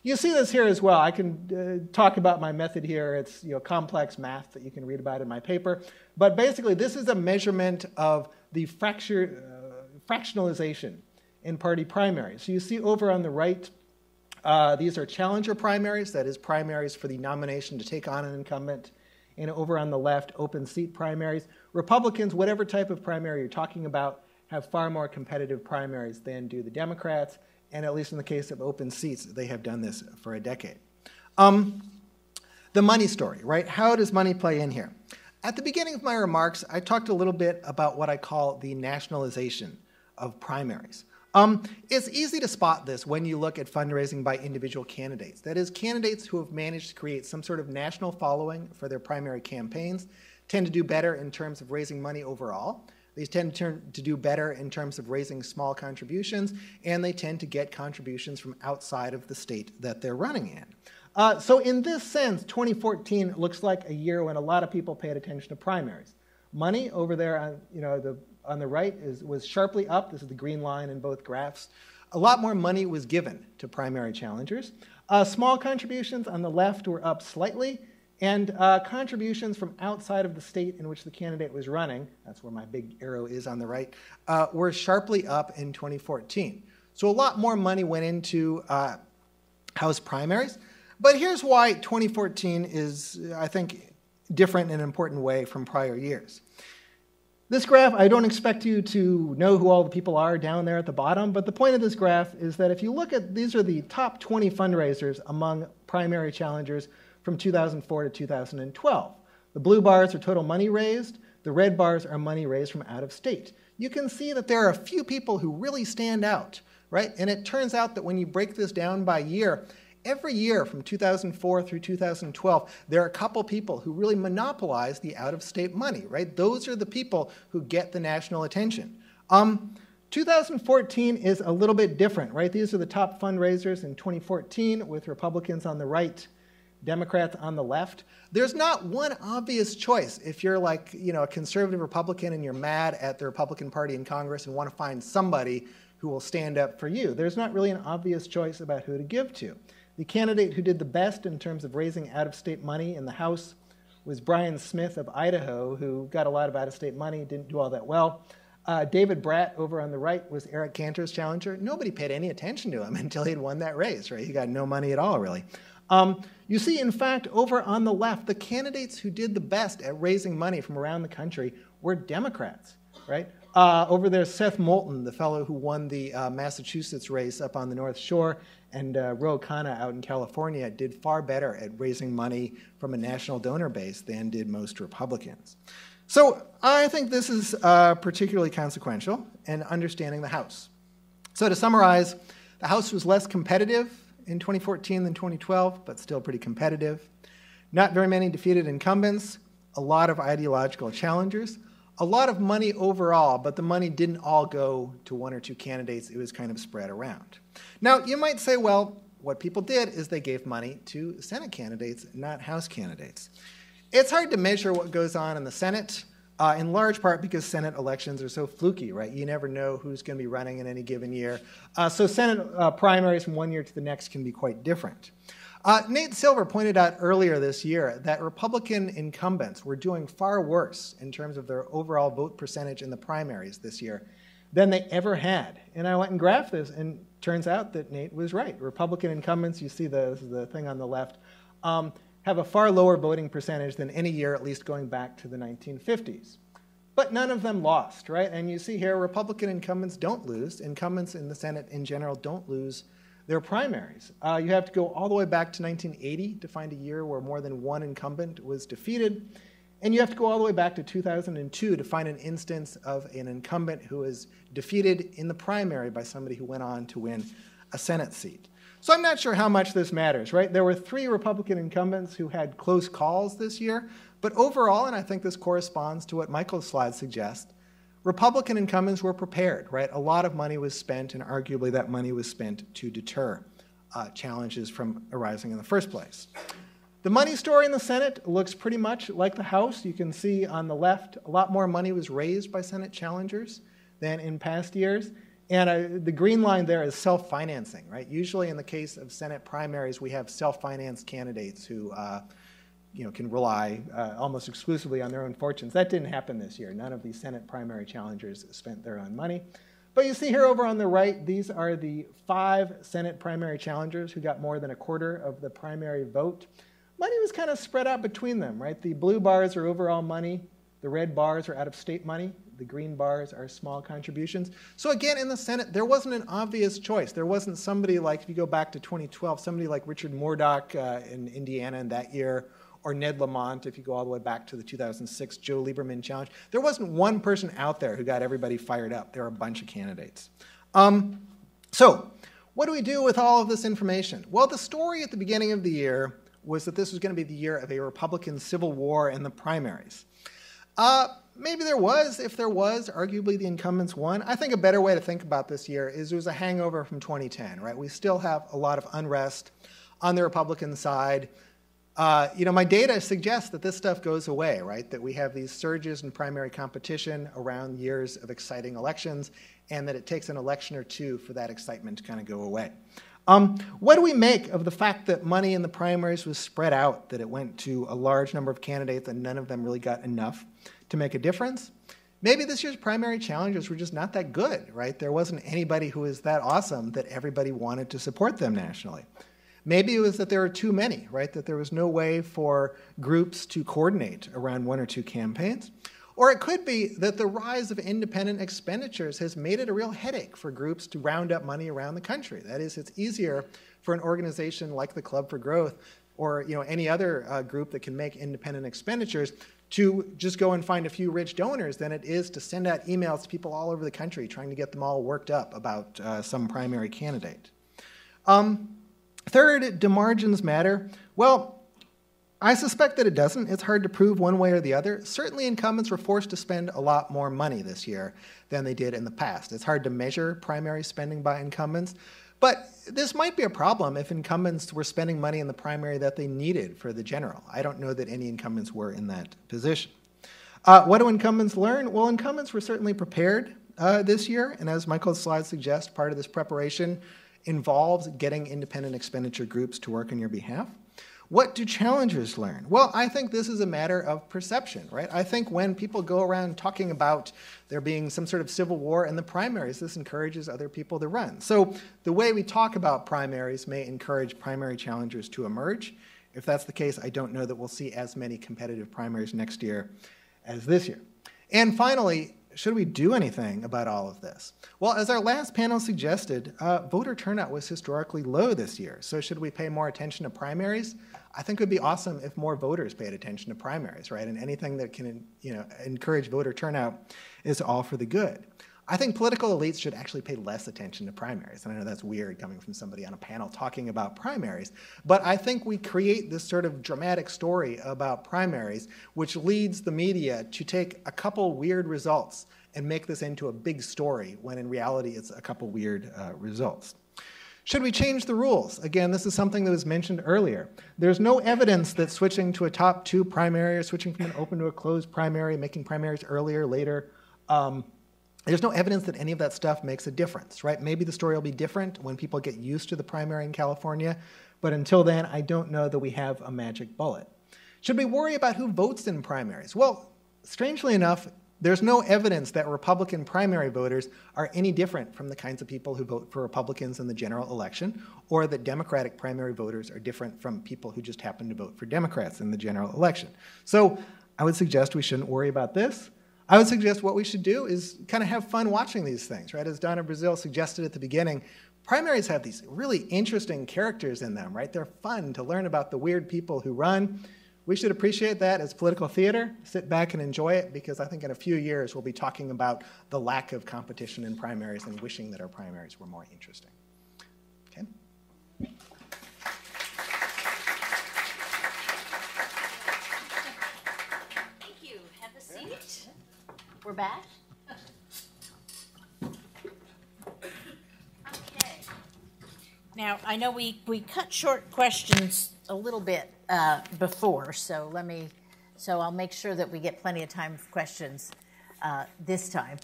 G: You see this here as well. I can talk about my method here. It's complex math that you can read about in my paper. But basically, this is a measurement of the fractionalization in party primaries. So you see over on the right, these are challenger primaries, that is primaries for the nomination to take on an incumbent. And over on the left, open seat primaries. Republicans, whatever type of primary you're talking about, have far more competitive primaries than do the Democrats. And at least in the case of open seats, they have done this for a decade. The money story, right? How does money play in here? At the beginning of my remarks, I talked a little bit about what I call the nationalization of primaries. It's easy to spot this when you look at fundraising by individual candidates. That is, candidates who have managed to create some sort of national following for their primary campaigns tend to do better in terms of raising money overall. They tend to do better in terms of raising small contributions, and they tend to get contributions from outside of the state that they're running in. So in this sense, 2014 looks like a year when a lot of people paid attention to primaries. Money over there on the right was sharply up. This is the green line in both graphs. A lot more money was given to primary challengers. Small contributions on the left were up slightly, and contributions from outside of the state in which the candidate was running, that's where my big arrow is on the right, were sharply up in 2014. So a lot more money went into House primaries. But here's why 2014 is, I think, different in an important way from prior years. This graph, I don't expect you to know who all the people are down there at the bottom, but the point of this graph is that if you look at, these are the top 20 fundraisers among primary challengers from 2004 to 2012. The blue bars are total money raised. The red bars are money raised from out of state. You can see that there are a few people who really stand out, right? And it turns out that when you break this down by year, every year from 2004 through 2012, there are a couple people who really monopolize the out-of-state money, right? Those are the people who get the national attention. 2014 is a little bit different, right? These are the top fundraisers in 2014 with Republicans on the right, Democrats on the left. There's not one obvious choice. If you're like, a conservative Republican and you're mad at the Republican Party in Congress and want to find somebody who will stand up for you, there's not really an obvious choice about who to give to. The candidate who did the best in terms of raising out-of-state money in the House was Brian Smith of Idaho, who got a lot of out-of-state money, didn't do all that well. David Bratt over on the right was Eric Cantor's challenger. Nobody paid any attention to him until he had won that race, right? He got no money at all, really. You see, in fact, over on the left, the candidates who did the best at raising money from around the country were Democrats, right? Over there, Seth Moulton, the fellow who won the Massachusetts race up on the North Shore, and Ro Khanna out in California did far better at raising money from a national donor base than did most Republicans. So I think this is particularly consequential in understanding the House. So to summarize, the House was less competitive in 2014 than 2012, but still pretty competitive. Not very many defeated incumbents, a lot of ideological challengers, a lot of money overall, but the money didn't all go to one or two candidates. It was kind of spread around. Now, you might say, well, what people did is they gave money to Senate candidates, not House candidates. It's hard to measure what goes on in the Senate, in large part because Senate elections are so fluky, right? You never know who's going to be running in any given year. So Senate primaries from one year to the next can be quite different. Nate Silver pointed out earlier this year that Republican incumbents were doing far worse in terms of their overall vote percentage in the primaries this year than they ever had. And I went and graphed this, and turns out that Nate was right. Republican incumbents, you see the thing on the left, have a far lower voting percentage than any year, at least going back to the 1950s. But none of them lost, right? And you see here, Republican incumbents don't lose. Incumbents in the Senate in general don't lose their primaries. You have to go all the way back to 1980 to find a year where more than one incumbent was defeated. And you have to go all the way back to 2002 to find an instance of an incumbent who was defeated in the primary by somebody who went on to win a Senate seat. So I'm not sure how much this matters, right? There were 3 Republican incumbents who had close calls this year, but overall, and I think this corresponds to what Michael's slides suggest, Republican incumbents were prepared, right? A lot of money was spent, and arguably that money was spent to deter challenges from arising in the first place. The money story in the Senate looks pretty much like the House. You can see on the left, a lot more money was raised by Senate challengers than in past years. And the green line there is self-financing, right? Usually in the case of Senate primaries, we have self-financed candidates who can rely almost exclusively on their own fortunes. That didn't happen this year. None of these Senate primary challengers spent their own money. But you see here over on the right, these are the 5 Senate primary challengers who got more than a quarter of the primary vote. Money was kind of spread out between them, right? The blue bars are overall money. The red bars are out-of-state money. The green bars are small contributions. So again, in the Senate, there wasn't an obvious choice. There wasn't somebody like, if you go back to 2012, somebody like Richard Mourdock in Indiana in that year, or Ned Lamont, if you go all the way back to the 2006 Joe Lieberman challenge. There wasn't one person out there who got everybody fired up. There were a bunch of candidates. So what do we do with all of this information? Well, the story at the beginning of the year was that this was going to be the year of a Republican civil war in the primaries. Maybe there was. If there was, arguably the incumbents won. I think a better way to think about this year is there was a hangover from 2010, right? We still have a lot of unrest on the Republican side. My data suggests that this stuff goes away, right? That we have these surges in primary competition around years of exciting elections, and that it takes an election or two for that excitement to kind of go away. What do we make of the fact that money in the primaries was spread out, that it went to a large number of candidates and none of them really got enough to make a difference? Maybe this year's primary challengers were just not that good, right? There wasn't anybody who was that awesome that everybody wanted to support them nationally. Maybe it was that there were too many, right? That there was no way for groups to coordinate around 1 or 2 campaigns. Or it could be that the rise of independent expenditures has made it a real headache for groups to round up money around the country. That is, it's easier for an organization like the Club for Growth or any other group that can make independent expenditures to just go and find a few rich donors than it is to send out emails to people all over the country trying to get them all worked up about some primary candidate. Third, do margins matter? Well, I suspect that it doesn't. It's hard to prove one way or the other. Certainly incumbents were forced to spend a lot more money this year than they did in the past. It's hard to measure primary spending by incumbents, but this might be a problem if incumbents were spending money in the primary that they needed for the general. I don't know that any incumbents were in that position. What do incumbents learn? Well, incumbents were certainly prepared this year, and as Michael's slides suggest, part of this preparation involves getting independent expenditure groups to work on your behalf. What do challengers learn? Well, I think this is a matter of perception, right? I think when people go around talking about there being some sort of civil war in the primaries, this encourages other people to run. So the way we talk about primaries may encourage primary challengers to emerge. If that's the case, I don't know that we'll see as many competitive primaries next year as this year. And finally, should we do anything about all of this? Well, as our last panel suggested, voter turnout was historically low this year. So should we pay more attention to primaries? I think it would be awesome if more voters paid attention to primaries, right? And anything that can encourage voter turnout is all for the good. I think political elites should actually pay less attention to primaries. And I know that's weird coming from somebody on a panel talking about primaries, but I think we create this sort of dramatic story about primaries, which leads the media to take a couple weird results and make this into a big story, when in reality it's a couple weird results. Should we change the rules? Again, this is something that was mentioned earlier. There's no evidence that switching to a top 2 primary or switching from an open to a closed primary, making primaries earlier, later, there's no evidence that any of that stuff makes a difference, right? Maybe the story will be different when people get used to the primary in California, but until then, I don't know that we have a magic bullet. Should we worry about who votes in primaries? Well, strangely enough, there's no evidence that Republican primary voters are any different from the kinds of people who vote for Republicans in the general election, or that Democratic primary voters are different from people who just happen to vote for Democrats in the general election. So I would suggest we shouldn't worry about this. I would suggest what we should do is kind of have fun watching these things, right? As Donna Brazil suggested at the beginning, primaries have these really interesting characters in them, right? They're fun to learn about the weird people who run. We should appreciate that as political theater, sit back and enjoy it, because I think in a few years we'll be talking about the lack of competition in primaries and wishing that our primaries were more interesting. Okay?
B: Thank you. Have a seat. We're back. Okay. Now, I know we cut short questions a little bit before, so I'll make sure that we get plenty of time for questions this time.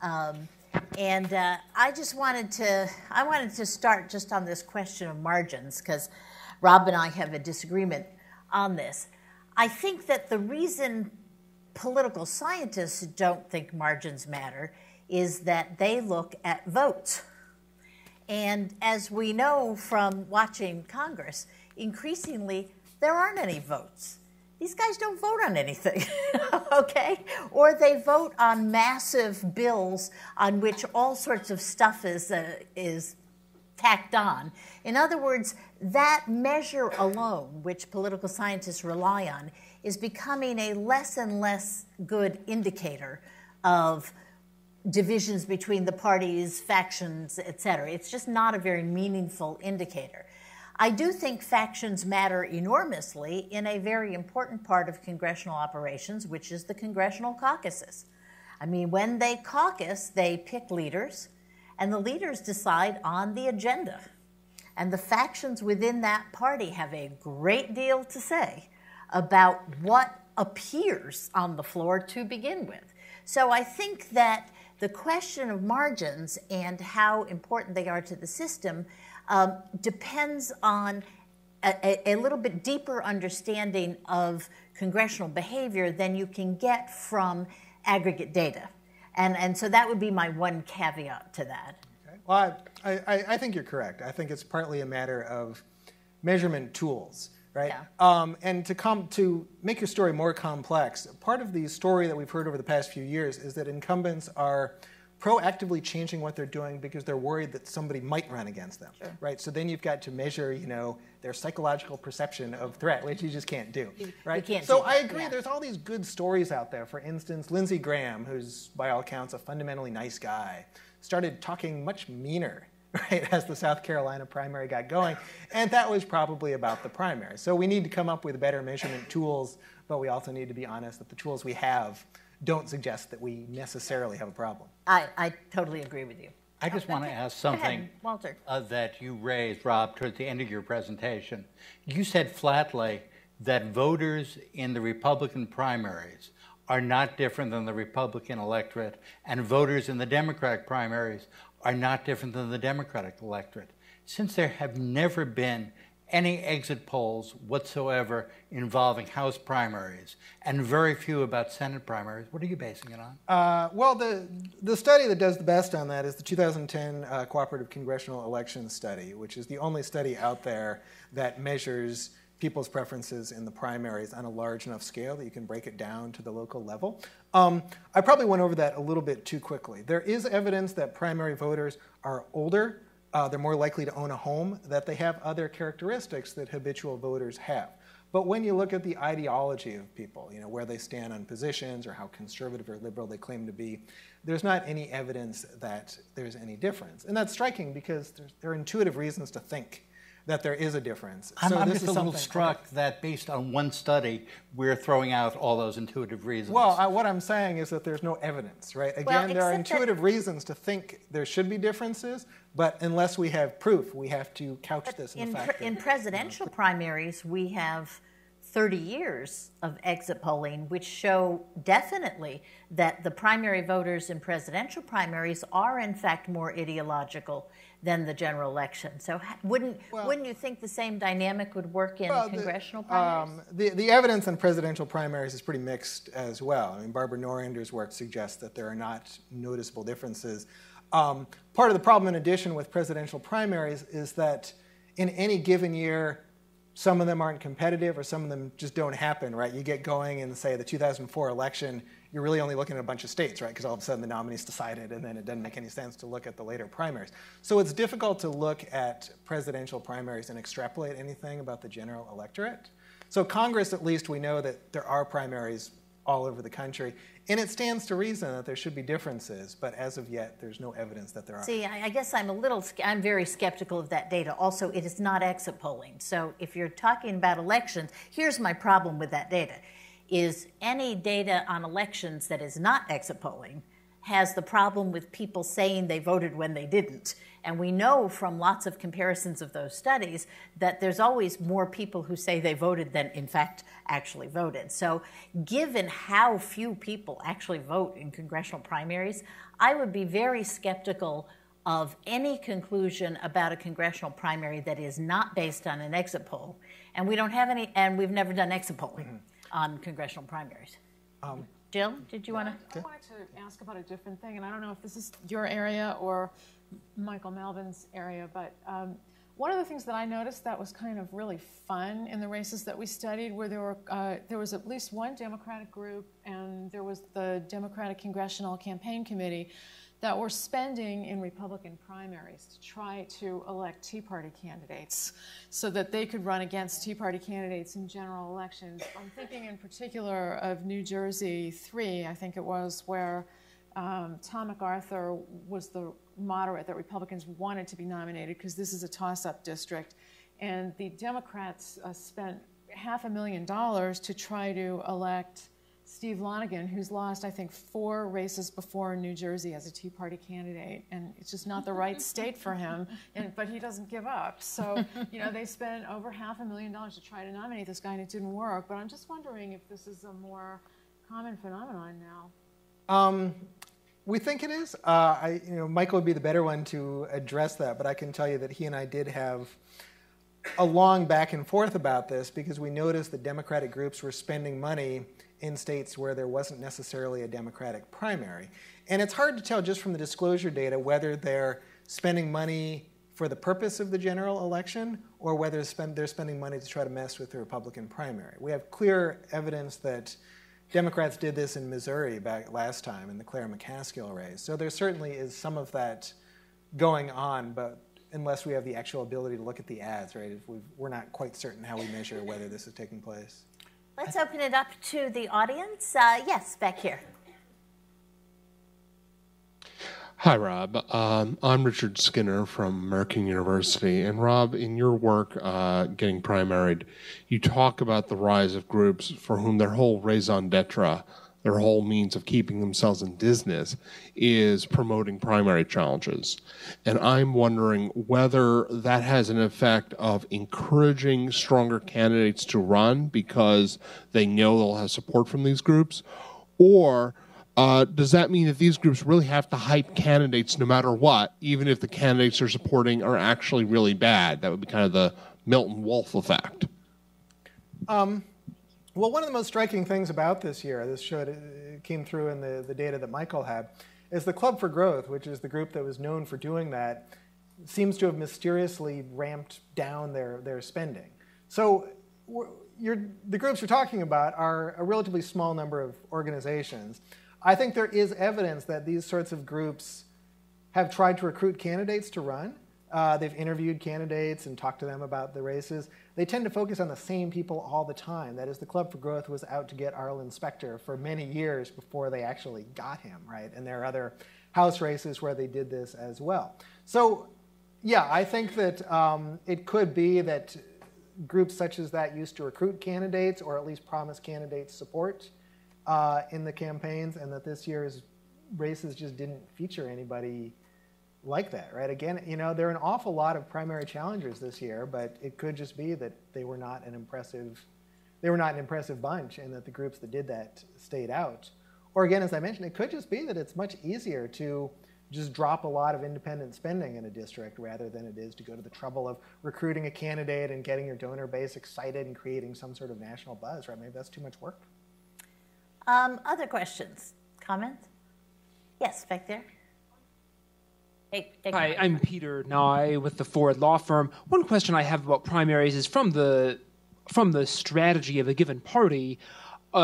B: And I wanted to start just on this question of margins, because Rob and I have a disagreement on this. I think that the reason political scientists don't think margins matter is that they look at votes. And as we know from watching Congress, increasingly there aren't any votes. These guys don't vote on anything, okay? Or they vote on massive bills on which all sorts of stuff is tacked on. In other words, that measure alone, which political scientists rely on, is becoming a less and less good indicator of divisions between the parties, factions, et cetera. It's just not a very meaningful indicator. I do think factions matter enormously in a very important part of congressional operations, which is the congressional caucuses. I mean, when they caucus, they pick leaders, and the leaders decide on the agenda. And the factions within that party have a great deal to say about what appears on the floor to begin with. So I think that the question of margins and how important they are to the system depends on a little bit deeper understanding of congressional behavior than you can get from aggregate data. And so that would be my one caveat to that.
G: Okay. Well, I think you're correct. I think it's partly a matter of measurement tools, right? Yeah. And to make your story more complex, part of the story that we've heard over the past few years is that incumbents are proactively changing what they're doing because they're worried that somebody might run against them, sure. Right? So then you've got to measure, their psychological perception of threat, which you just can't do, right?
B: You can't
G: so
B: do that.
G: I agree.
B: Yeah.
G: There's all these good stories out there. For instance, Lindsey Graham, who's by all accounts a fundamentally nice guy, started talking much meaner, right, as the South Carolina primary got going, and that was probably about the primary. So we need to come up with better measurement tools, but we also need to be honest that the tools we have don't suggest that we necessarily have a problem.
B: I totally agree with you.
D: I just want to ask something
B: Walter.
D: That you raised, Rob, towards the end of your presentation. You said flatly that voters in the Republican primaries are not different than the Republican electorate, and voters in the Democratic primaries are not different than the Democratic electorate. Since there have never been any exit polls whatsoever involving House primaries, and very few about Senate primaries, what are you basing it on?
G: Well, the study that does the best on that is the 2010 Cooperative Congressional Elections Study, which is the only study out there that measures people's preferences in the primaries on a large enough scale that you can break it down to the local level. I probably went over that a little bit too quickly. There is evidence that primary voters are older, they're more likely to own a home, that they have other characteristics that habitual voters have. But when you look at the ideology of people, where they stand on positions or how conservative or liberal they claim to be, there's not any evidence that there's any difference. And that's striking because there are intuitive reasons to think that there is a difference.
D: I'm
G: this
D: just
G: is
D: a little
G: something-
D: struck that based on one study, we're throwing out all those intuitive reasons.
G: Well, what I'm saying is that there's no evidence, right? Again, there are
B: except that-
G: intuitive reasons to think there should be differences, but unless we have proof, we have to couch this in the fact that...
B: In presidential primaries, we have 30 years of exit polling, which show definitely that the primary voters in presidential primaries are, in fact, more ideological than the general election. So wouldn't you think the same dynamic would work in congressional primaries?
G: The evidence in presidential primaries is pretty mixed as well. I mean, Barbara Norander's work suggests that there are not noticeable differences. Part of the problem, in addition, with presidential primaries is that in any given year, some of them aren't competitive or some of them just don't happen, right? You get going in, say, the 2004 election, you're really only looking at a bunch of states, right? Because all of a sudden the nominees decided and then it doesn't make any sense to look at the later primaries. So it's difficult to look at presidential primaries and extrapolate anything about the general electorate. So Congress, at least, we know that there are primaries all over the country. And it stands to reason that there should be differences, but as of yet, there's no evidence that there are.
B: See, I guess I'm very skeptical of that data. Also, it is not exit polling. So if you're talking about elections, here's my problem with that data, is any data on elections that is not exit polling has the problem with people saying they voted when they didn't. And we know from lots of comparisons of those studies that there's always more people who say they voted than, in fact, actually voted. So given how few people actually vote in congressional primaries, I would be very skeptical of any conclusion about a congressional primary that is not based on an exit poll. And we don't have any, and we've never done exit polling on congressional primaries. Jill, did you want to?
C: I wanted to ask about a different thing, and I don't know if this is your area or Michael Malvin's area, but one of the things that I noticed that was kind of really fun in the races that we studied, where there was at least one Democratic group, and there was the Democratic Congressional Campaign Committee that were spending in Republican primaries to try to elect Tea Party candidates so that they could run against Tea Party candidates in general elections. I'm thinking in particular of New Jersey 3, I think it was, where Tom MacArthur was the moderate that Republicans wanted to be nominated because this is a toss-up district. And the Democrats spent $500,000 to try to elect Steve Lonegan, who's lost, I think, 4 races before in New Jersey as a Tea Party candidate. And it's just not the right state for him, but he doesn't give up. So, they spent over $500,000 to try to nominate this guy, and it didn't work. But I'm just wondering if this is a more common phenomenon now.
G: We think it is. Michael would be the better one to address that, but I can tell you that he and I did have a long back and forth about this because we noticed that Democratic groups were spending money in states where there wasn't necessarily a Democratic primary. And it's hard to tell just from the disclosure data whether they're spending money for the purpose of the general election or whether they're spending money to try to mess with the Republican primary. We have clear evidence that Democrats did this in Missouri back last time in the Claire McCaskill race. So there certainly is some of that going on, but unless we have the actual ability to look at the ads, right? We're not quite certain how we measure whether this is taking place.
B: Let's open it up to the audience. Yes, back here.
H: Hi, Rob. I'm Richard Skinner from American University. And Rob, in your work getting primaried, you talk about the rise of groups for whom their whole raison d'etre, their whole means of keeping themselves in business, is promoting primary challenges. And I'm wondering whether that has an effect of encouraging stronger candidates to run because they know they'll have support from these groups, or does that mean that these groups really have to hype candidates no matter what, even if the candidates they're supporting are actually really bad? That would be kind of the Milton Wolf effect.
G: Well, one of the most striking things about this year, it came through in the data that Michael had, is the Club for Growth, which is the group that was known for doing that, seems to have mysteriously ramped down their spending. So the groups you're talking about are a relatively small number of organizations. I think there is evidence that these sorts of groups have tried to recruit candidates to run. They've interviewed candidates and talked to them about the races. They tend to focus on the same people all the time. That is, the Club for Growth was out to get Arlen Specter for many years before they actually got him, right? And there are other House races where they did this as well. So, Yeah, I think that it could be that groups such as that used to recruit candidates or at least promise candidates support in the campaigns, and that this year's races just didn't feature anybody like that, right? Again, there are an awful lot of primary challengers this year, but it could just be that they were not an impressive bunch, and that the groups that did that stayed out. Or again, as I mentioned, it could just be that it's much easier to just drop a lot of independent spending in a district rather than it is to go to the trouble of recruiting a candidate and getting your donor base excited and creating some sort of national buzz, right? Maybe that's too much work.
B: Other questions, comments? Yes, back there.
I: Hi, I'm Peter Nye with the Ford Law Firm. One question I have about primaries is from the strategy of a given party,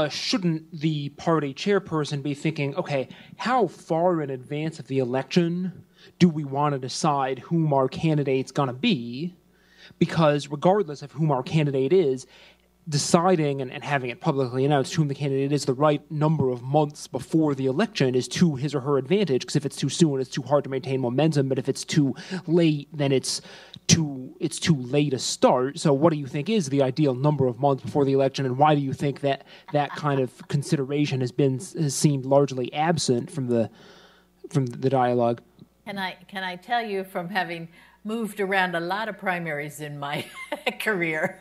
I: shouldn't the party chairperson be thinking, okay, how far in advance of the election do we want to decide whom our candidate's going to be? Because regardless of whom our candidate is, deciding and having it publicly announced whom the candidate is the right number of months before the election is to his or her advantage, because if it's too soon, it's too hard to maintain momentum, but if it's too late, then it's too late to start. So what do you think is the ideal number of months before the election, and why do you think that kind of consideration has seemed largely absent from the dialogue?
B: Can I tell you, from having moved around a lot of primaries in my career,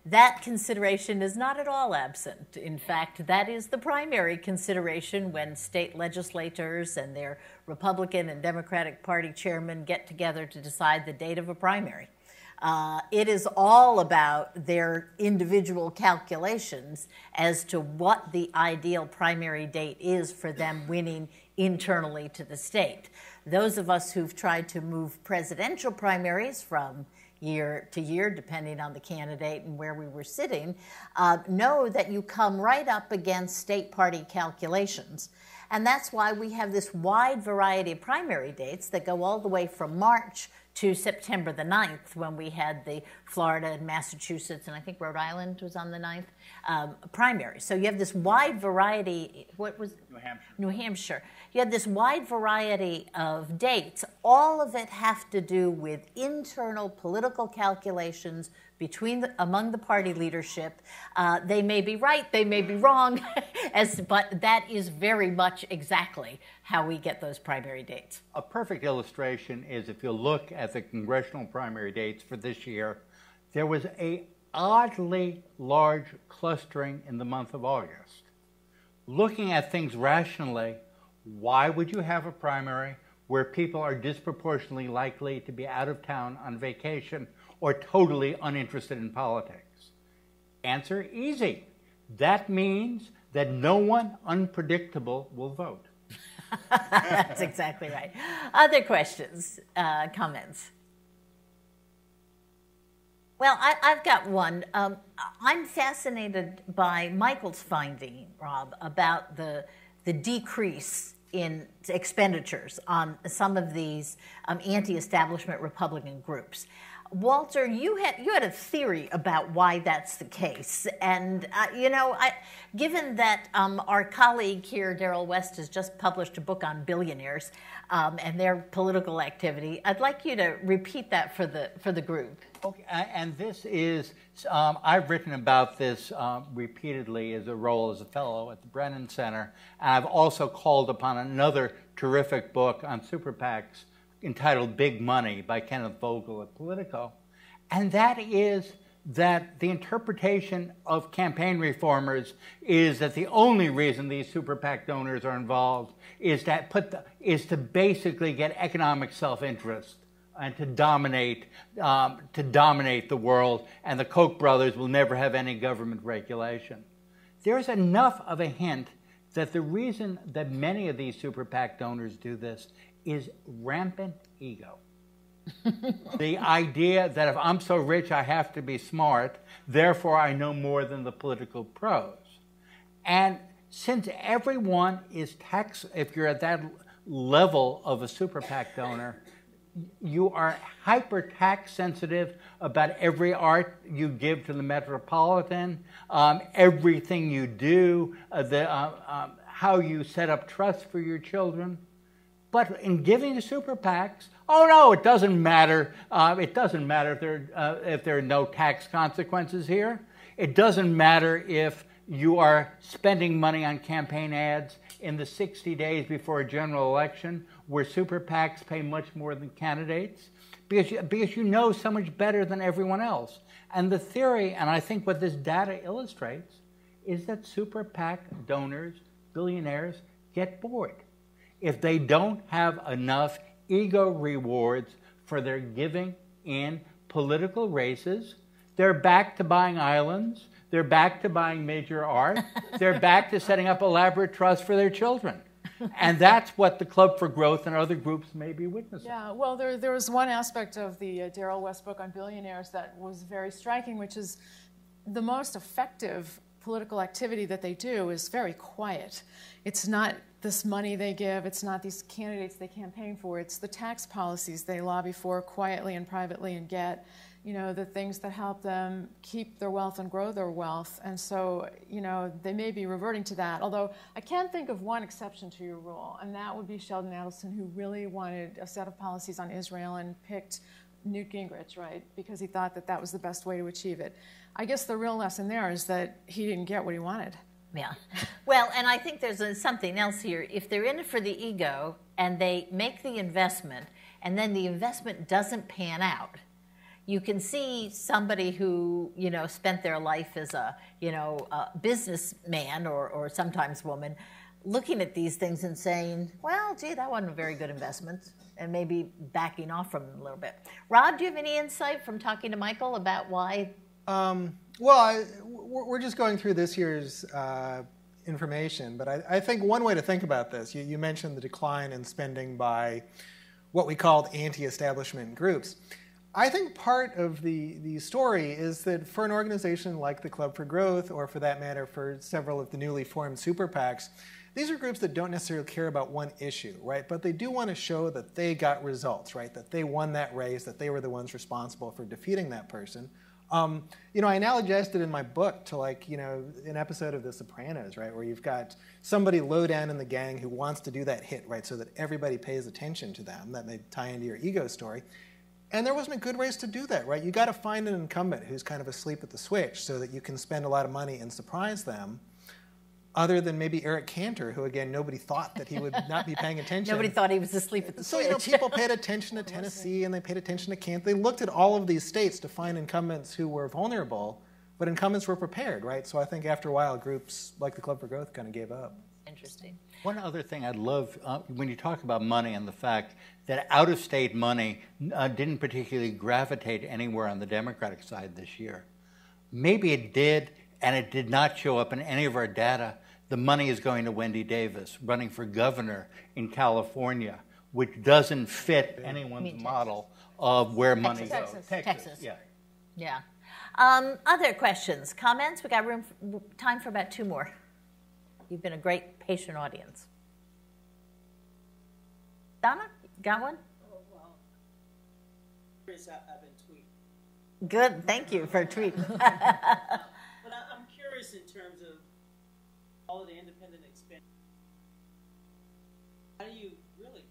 B: that consideration is not at all absent. In fact, that is the primary consideration when state legislators and their Republican and Democratic Party chairmen get together to decide the date of a primary. It is all about their individual calculations as to what the ideal primary date is for them winning internally to the state. Those of us who've tried to move presidential primaries from year to year, depending on the candidate and where we were sitting, know that you come right up against state party calculations. And that's why we have this wide variety of primary dates that go all the way from March to September the 9th, when we had the Florida and Massachusetts, and I think Rhode Island was on the 9th, primary. So you have this wide variety. What was New Hampshire? New Hampshire. You have this wide variety of dates. All of it have to do with internal political calculations among the party leadership. They may be right, they may be wrong, but that is very much exactly how we get those primary dates.
D: A perfect illustration is if you look at the congressional primary dates for this year, there was a oddly large clustering in the month of August. Looking at things rationally, why would you have a primary where people are disproportionately likely to be out of town on vacation or totally uninterested in politics? Answer, easy. That means that no one unpredictable will vote.
B: That's exactly right. Other questions, comments? Well, I've got one. I'm fascinated by Michael's finding, Rob, about the decrease in expenditures on some of these anti-establishment Republican groups. Walter, you had a theory about why that's the case, and given that our colleague here, Darrell West, has just published a book on billionaires and their political activity, I'd like you to repeat that for the group.
D: Okay, and this is I've written about this repeatedly as a role as a fellow at the Brennan Center, and I've also called upon another terrific book on super PACs entitled Big Money by Kenneth Vogel at Politico, and that is that the interpretation of campaign reformers is that the only reason these super PAC donors are involved is to basically get economic self-interest and to dominate the world, and the Koch brothers will never have any government regulation. There's enough of a hint that the reason that many of these super PAC donors do this is rampant ego. The idea that if I'm so rich, I have to be smart, therefore I know more than the political pros. And since everyone is if you're at that level of a super PAC donor, you are hyper tax sensitive about every art you give to the Metropolitan, everything you do, how you set up trusts for your children. But in giving to super PACs, oh no, it doesn't matter. It doesn't matter if there are no tax consequences here. It doesn't matter if you are spending money on campaign ads in the 60 days before a general election, where super PACs pay much more than candidates, because you know so much better than everyone else. And the theory, and I think what this data illustrates, is that super PAC donors, billionaires, get bored. If they don't have enough ego rewards for their giving in political races, they're back to buying islands, they're back to buying major art, they're back to setting up elaborate trusts for their children. And that's what the Club for Growth and other groups may be witnessing.
C: Yeah, well, there was one aspect of the Darrell West book on billionaires that was very striking, which is the most effective political activity that they do is very quiet. It's not this money they give, it's not these candidates they campaign for, it's the tax policies they lobby for quietly and privately and get, the things that help them keep their wealth and grow their wealth. And so, they may be reverting to that, although I can think of one exception to your rule, and that would be Sheldon Adelson, who really wanted a set of policies on Israel and picked Newt Gingrich, right, because he thought that that was the best way to achieve it. I guess the real lesson there is that he didn't get what he wanted.
B: Yeah. Well, and I think there's something else here. If they're in it for the ego and they make the investment and then the investment doesn't pan out, you can see somebody who, spent their life as a businessman or sometimes woman looking at these things and saying, well, gee, that wasn't a very good investment, and maybe backing off from them a little bit. Rob, do you have any insight from talking to Michael about why?
G: We're just going through this year's information, but I think one way to think about this, you mentioned the decline in spending by what we called anti-establishment groups. I think part of the story is that for an organization like the Club for Growth, or for that matter for several of the newly formed super PACs, these are groups that don't necessarily care about one issue, right? But they do want to show that they got results, right? That they won that race, that they were the ones responsible for defeating that person. I analogized it in my book to an episode of The Sopranos, right, where you've got somebody low down in the gang who wants to do that hit, right, so that everybody pays attention to them. That may tie into your ego story. And there wasn't a good race to do that, right? You got to find an incumbent who's kind of asleep at the switch so that you can spend a lot of money and surprise them. Other than maybe Eric Cantor, who, again, nobody thought that he would not be paying attention.
B: Nobody thought he was asleep at the switch.
G: So, people paid attention to Tennessee and they paid attention to Cantor. They looked at all of these states to find incumbents who were vulnerable, but incumbents were prepared, right? So I think after a while, groups like the Club for Growth kind of gave up.
B: Interesting.
D: One other thing I'd love, when you talk about money and the fact that out-of-state money didn't particularly gravitate anywhere on the Democratic side this year. Maybe it did, and it did not show up in any of our data. The money is going to Wendy Davis, running for governor in California, which doesn't fit anyone's model of where money goes.
B: Texas.
D: Yeah.
B: Yeah. Other questions, comments? We got time for about 2 more. You've been a great patient audience. Donna, got one?
A: Oh, well, Chris, I've been tweeting.
B: Good, thank you for tweeting.
A: But I'm curious in terms of all of the independent expense. How do you really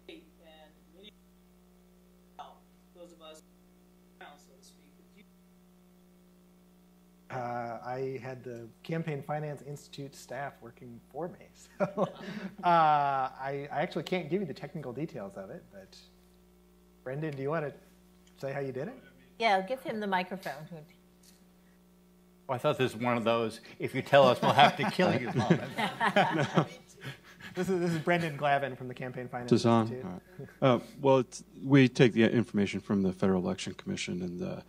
A: and many those of us around, so to speak?
G: I had the Campaign Finance Institute staff working for me. So I actually can't give you the technical details of it, but Brendan, do you want to say how you did it?
B: Yeah, give him the microphone.
D: Well, I thought this was one of those, if you tell us, we'll have to kill you moments.
G: No. This is Brendan Glavin from the Campaign Finance Institute.
J: Well, we take the information from the Federal Election Commission, and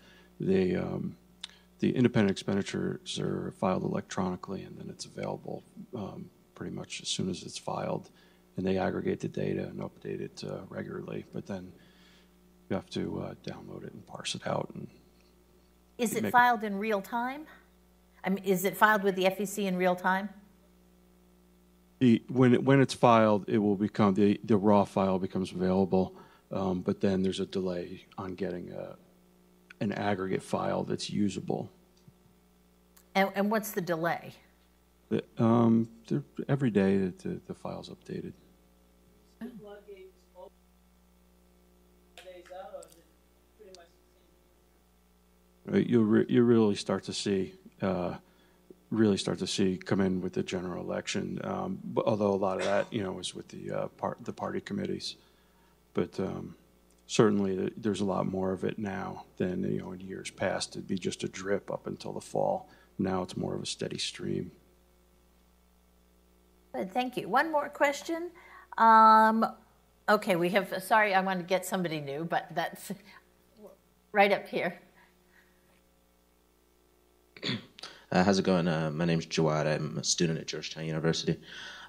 J: the independent expenditures are filed electronically, and then it's available pretty much as soon as it's filed. And they aggregate the data and update it regularly. But then you have to download it and parse it out. And
B: is it filed in real time? I mean, is it filed with the FEC in real time?
J: When it's filed, it will become the raw file becomes available. But then there's a delay on getting an aggregate file that's usable.
B: And what's the delay?
J: Every day the file's updated. You really start to see come in with the general election. But although a lot of that is with the party committees, but certainly there's a lot more of it now than in years past. It'd be just a drip up until the fall. Now it's more of a steady stream.
B: Good, thank you. One more question. Okay, we have. Sorry, I want to get somebody new, but that's right up here.
K: How's it going? My name's Jawad. I'm a student at Georgetown University.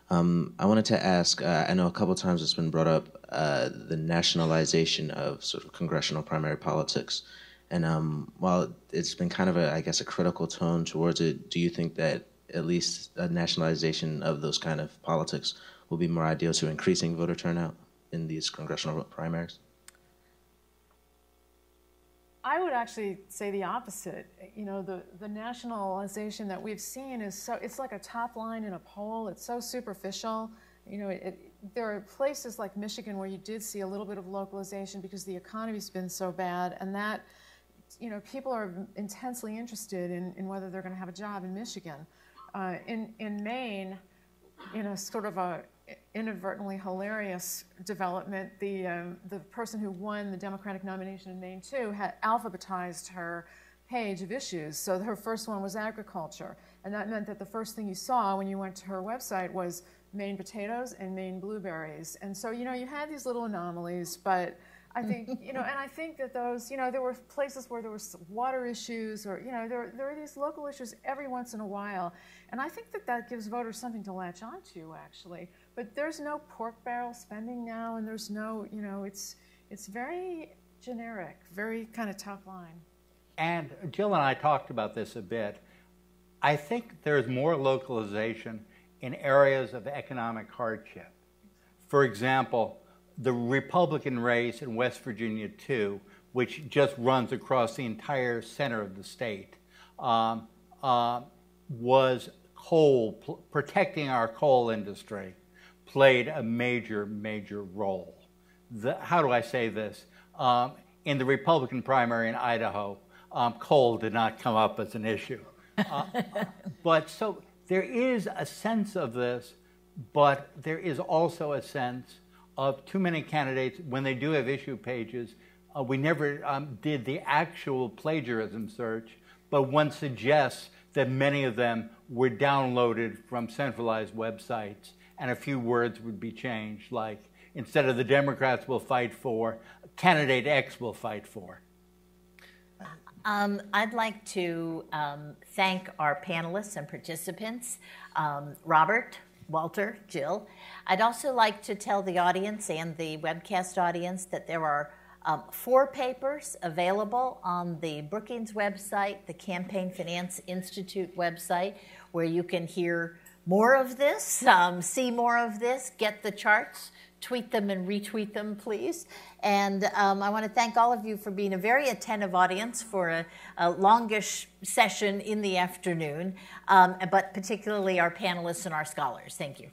K: I wanted to ask, I know a couple of times it's been brought up, the nationalization of sort of congressional primary politics. And while it's been kind of a critical tone towards it, do you think that at least a nationalization of those kind of politics will be more ideal to increasing voter turnout in these congressional primaries?
C: I would actually say the opposite. The nationalization that we've seen it's like a top line in a poll. It's so superficial. There are places like Michigan where you did see a little bit of localization because the economy's been so bad, and that, people are intensely interested in whether they're going to have a job in Michigan. In Maine, sort of a inadvertently hilarious development, the person who won the Democratic nomination in Maine too had alphabetized her page of issues. So her first one was agriculture, and that meant that the first thing you saw when you went to her website was Maine potatoes and Maine blueberries. And so you had these little anomalies, but I think and I think that those there were places where there was water issues, or there are these local issues every once in a while, and I think that gives voters something to latch onto actually. But there's no pork barrel spending now, and there's no it's very generic, very kind of top line.
D: And Jill and I talked about this a bit. I think there's more localization in areas of economic hardship. For example, the Republican race in West Virginia, too, which just runs across the entire center of the state, was protecting our coal industry, played a major, major role. How do I say this? In the Republican primary in Idaho, coal did not come up as an issue. But so there is a sense of this, but there is also a sense of too many candidates, when they do have issue pages, we never did the actual plagiarism search, but one suggests that many of them were downloaded from centralized websites, and a few words would be changed, like instead of the Democrats will fight for, candidate X will fight for.
B: I'd like to thank our panelists and participants, Robert, Walter, Jill. I'd also like to tell the audience and the webcast audience that there are 4 papers available on the Brookings website, the Campaign Finance Institute website, where you can hear more of this, see more of this, get the charts, tweet them and retweet them, please. And I want to thank all of you for being a very attentive audience for a longish session in the afternoon, but particularly our panelists and our scholars. Thank you.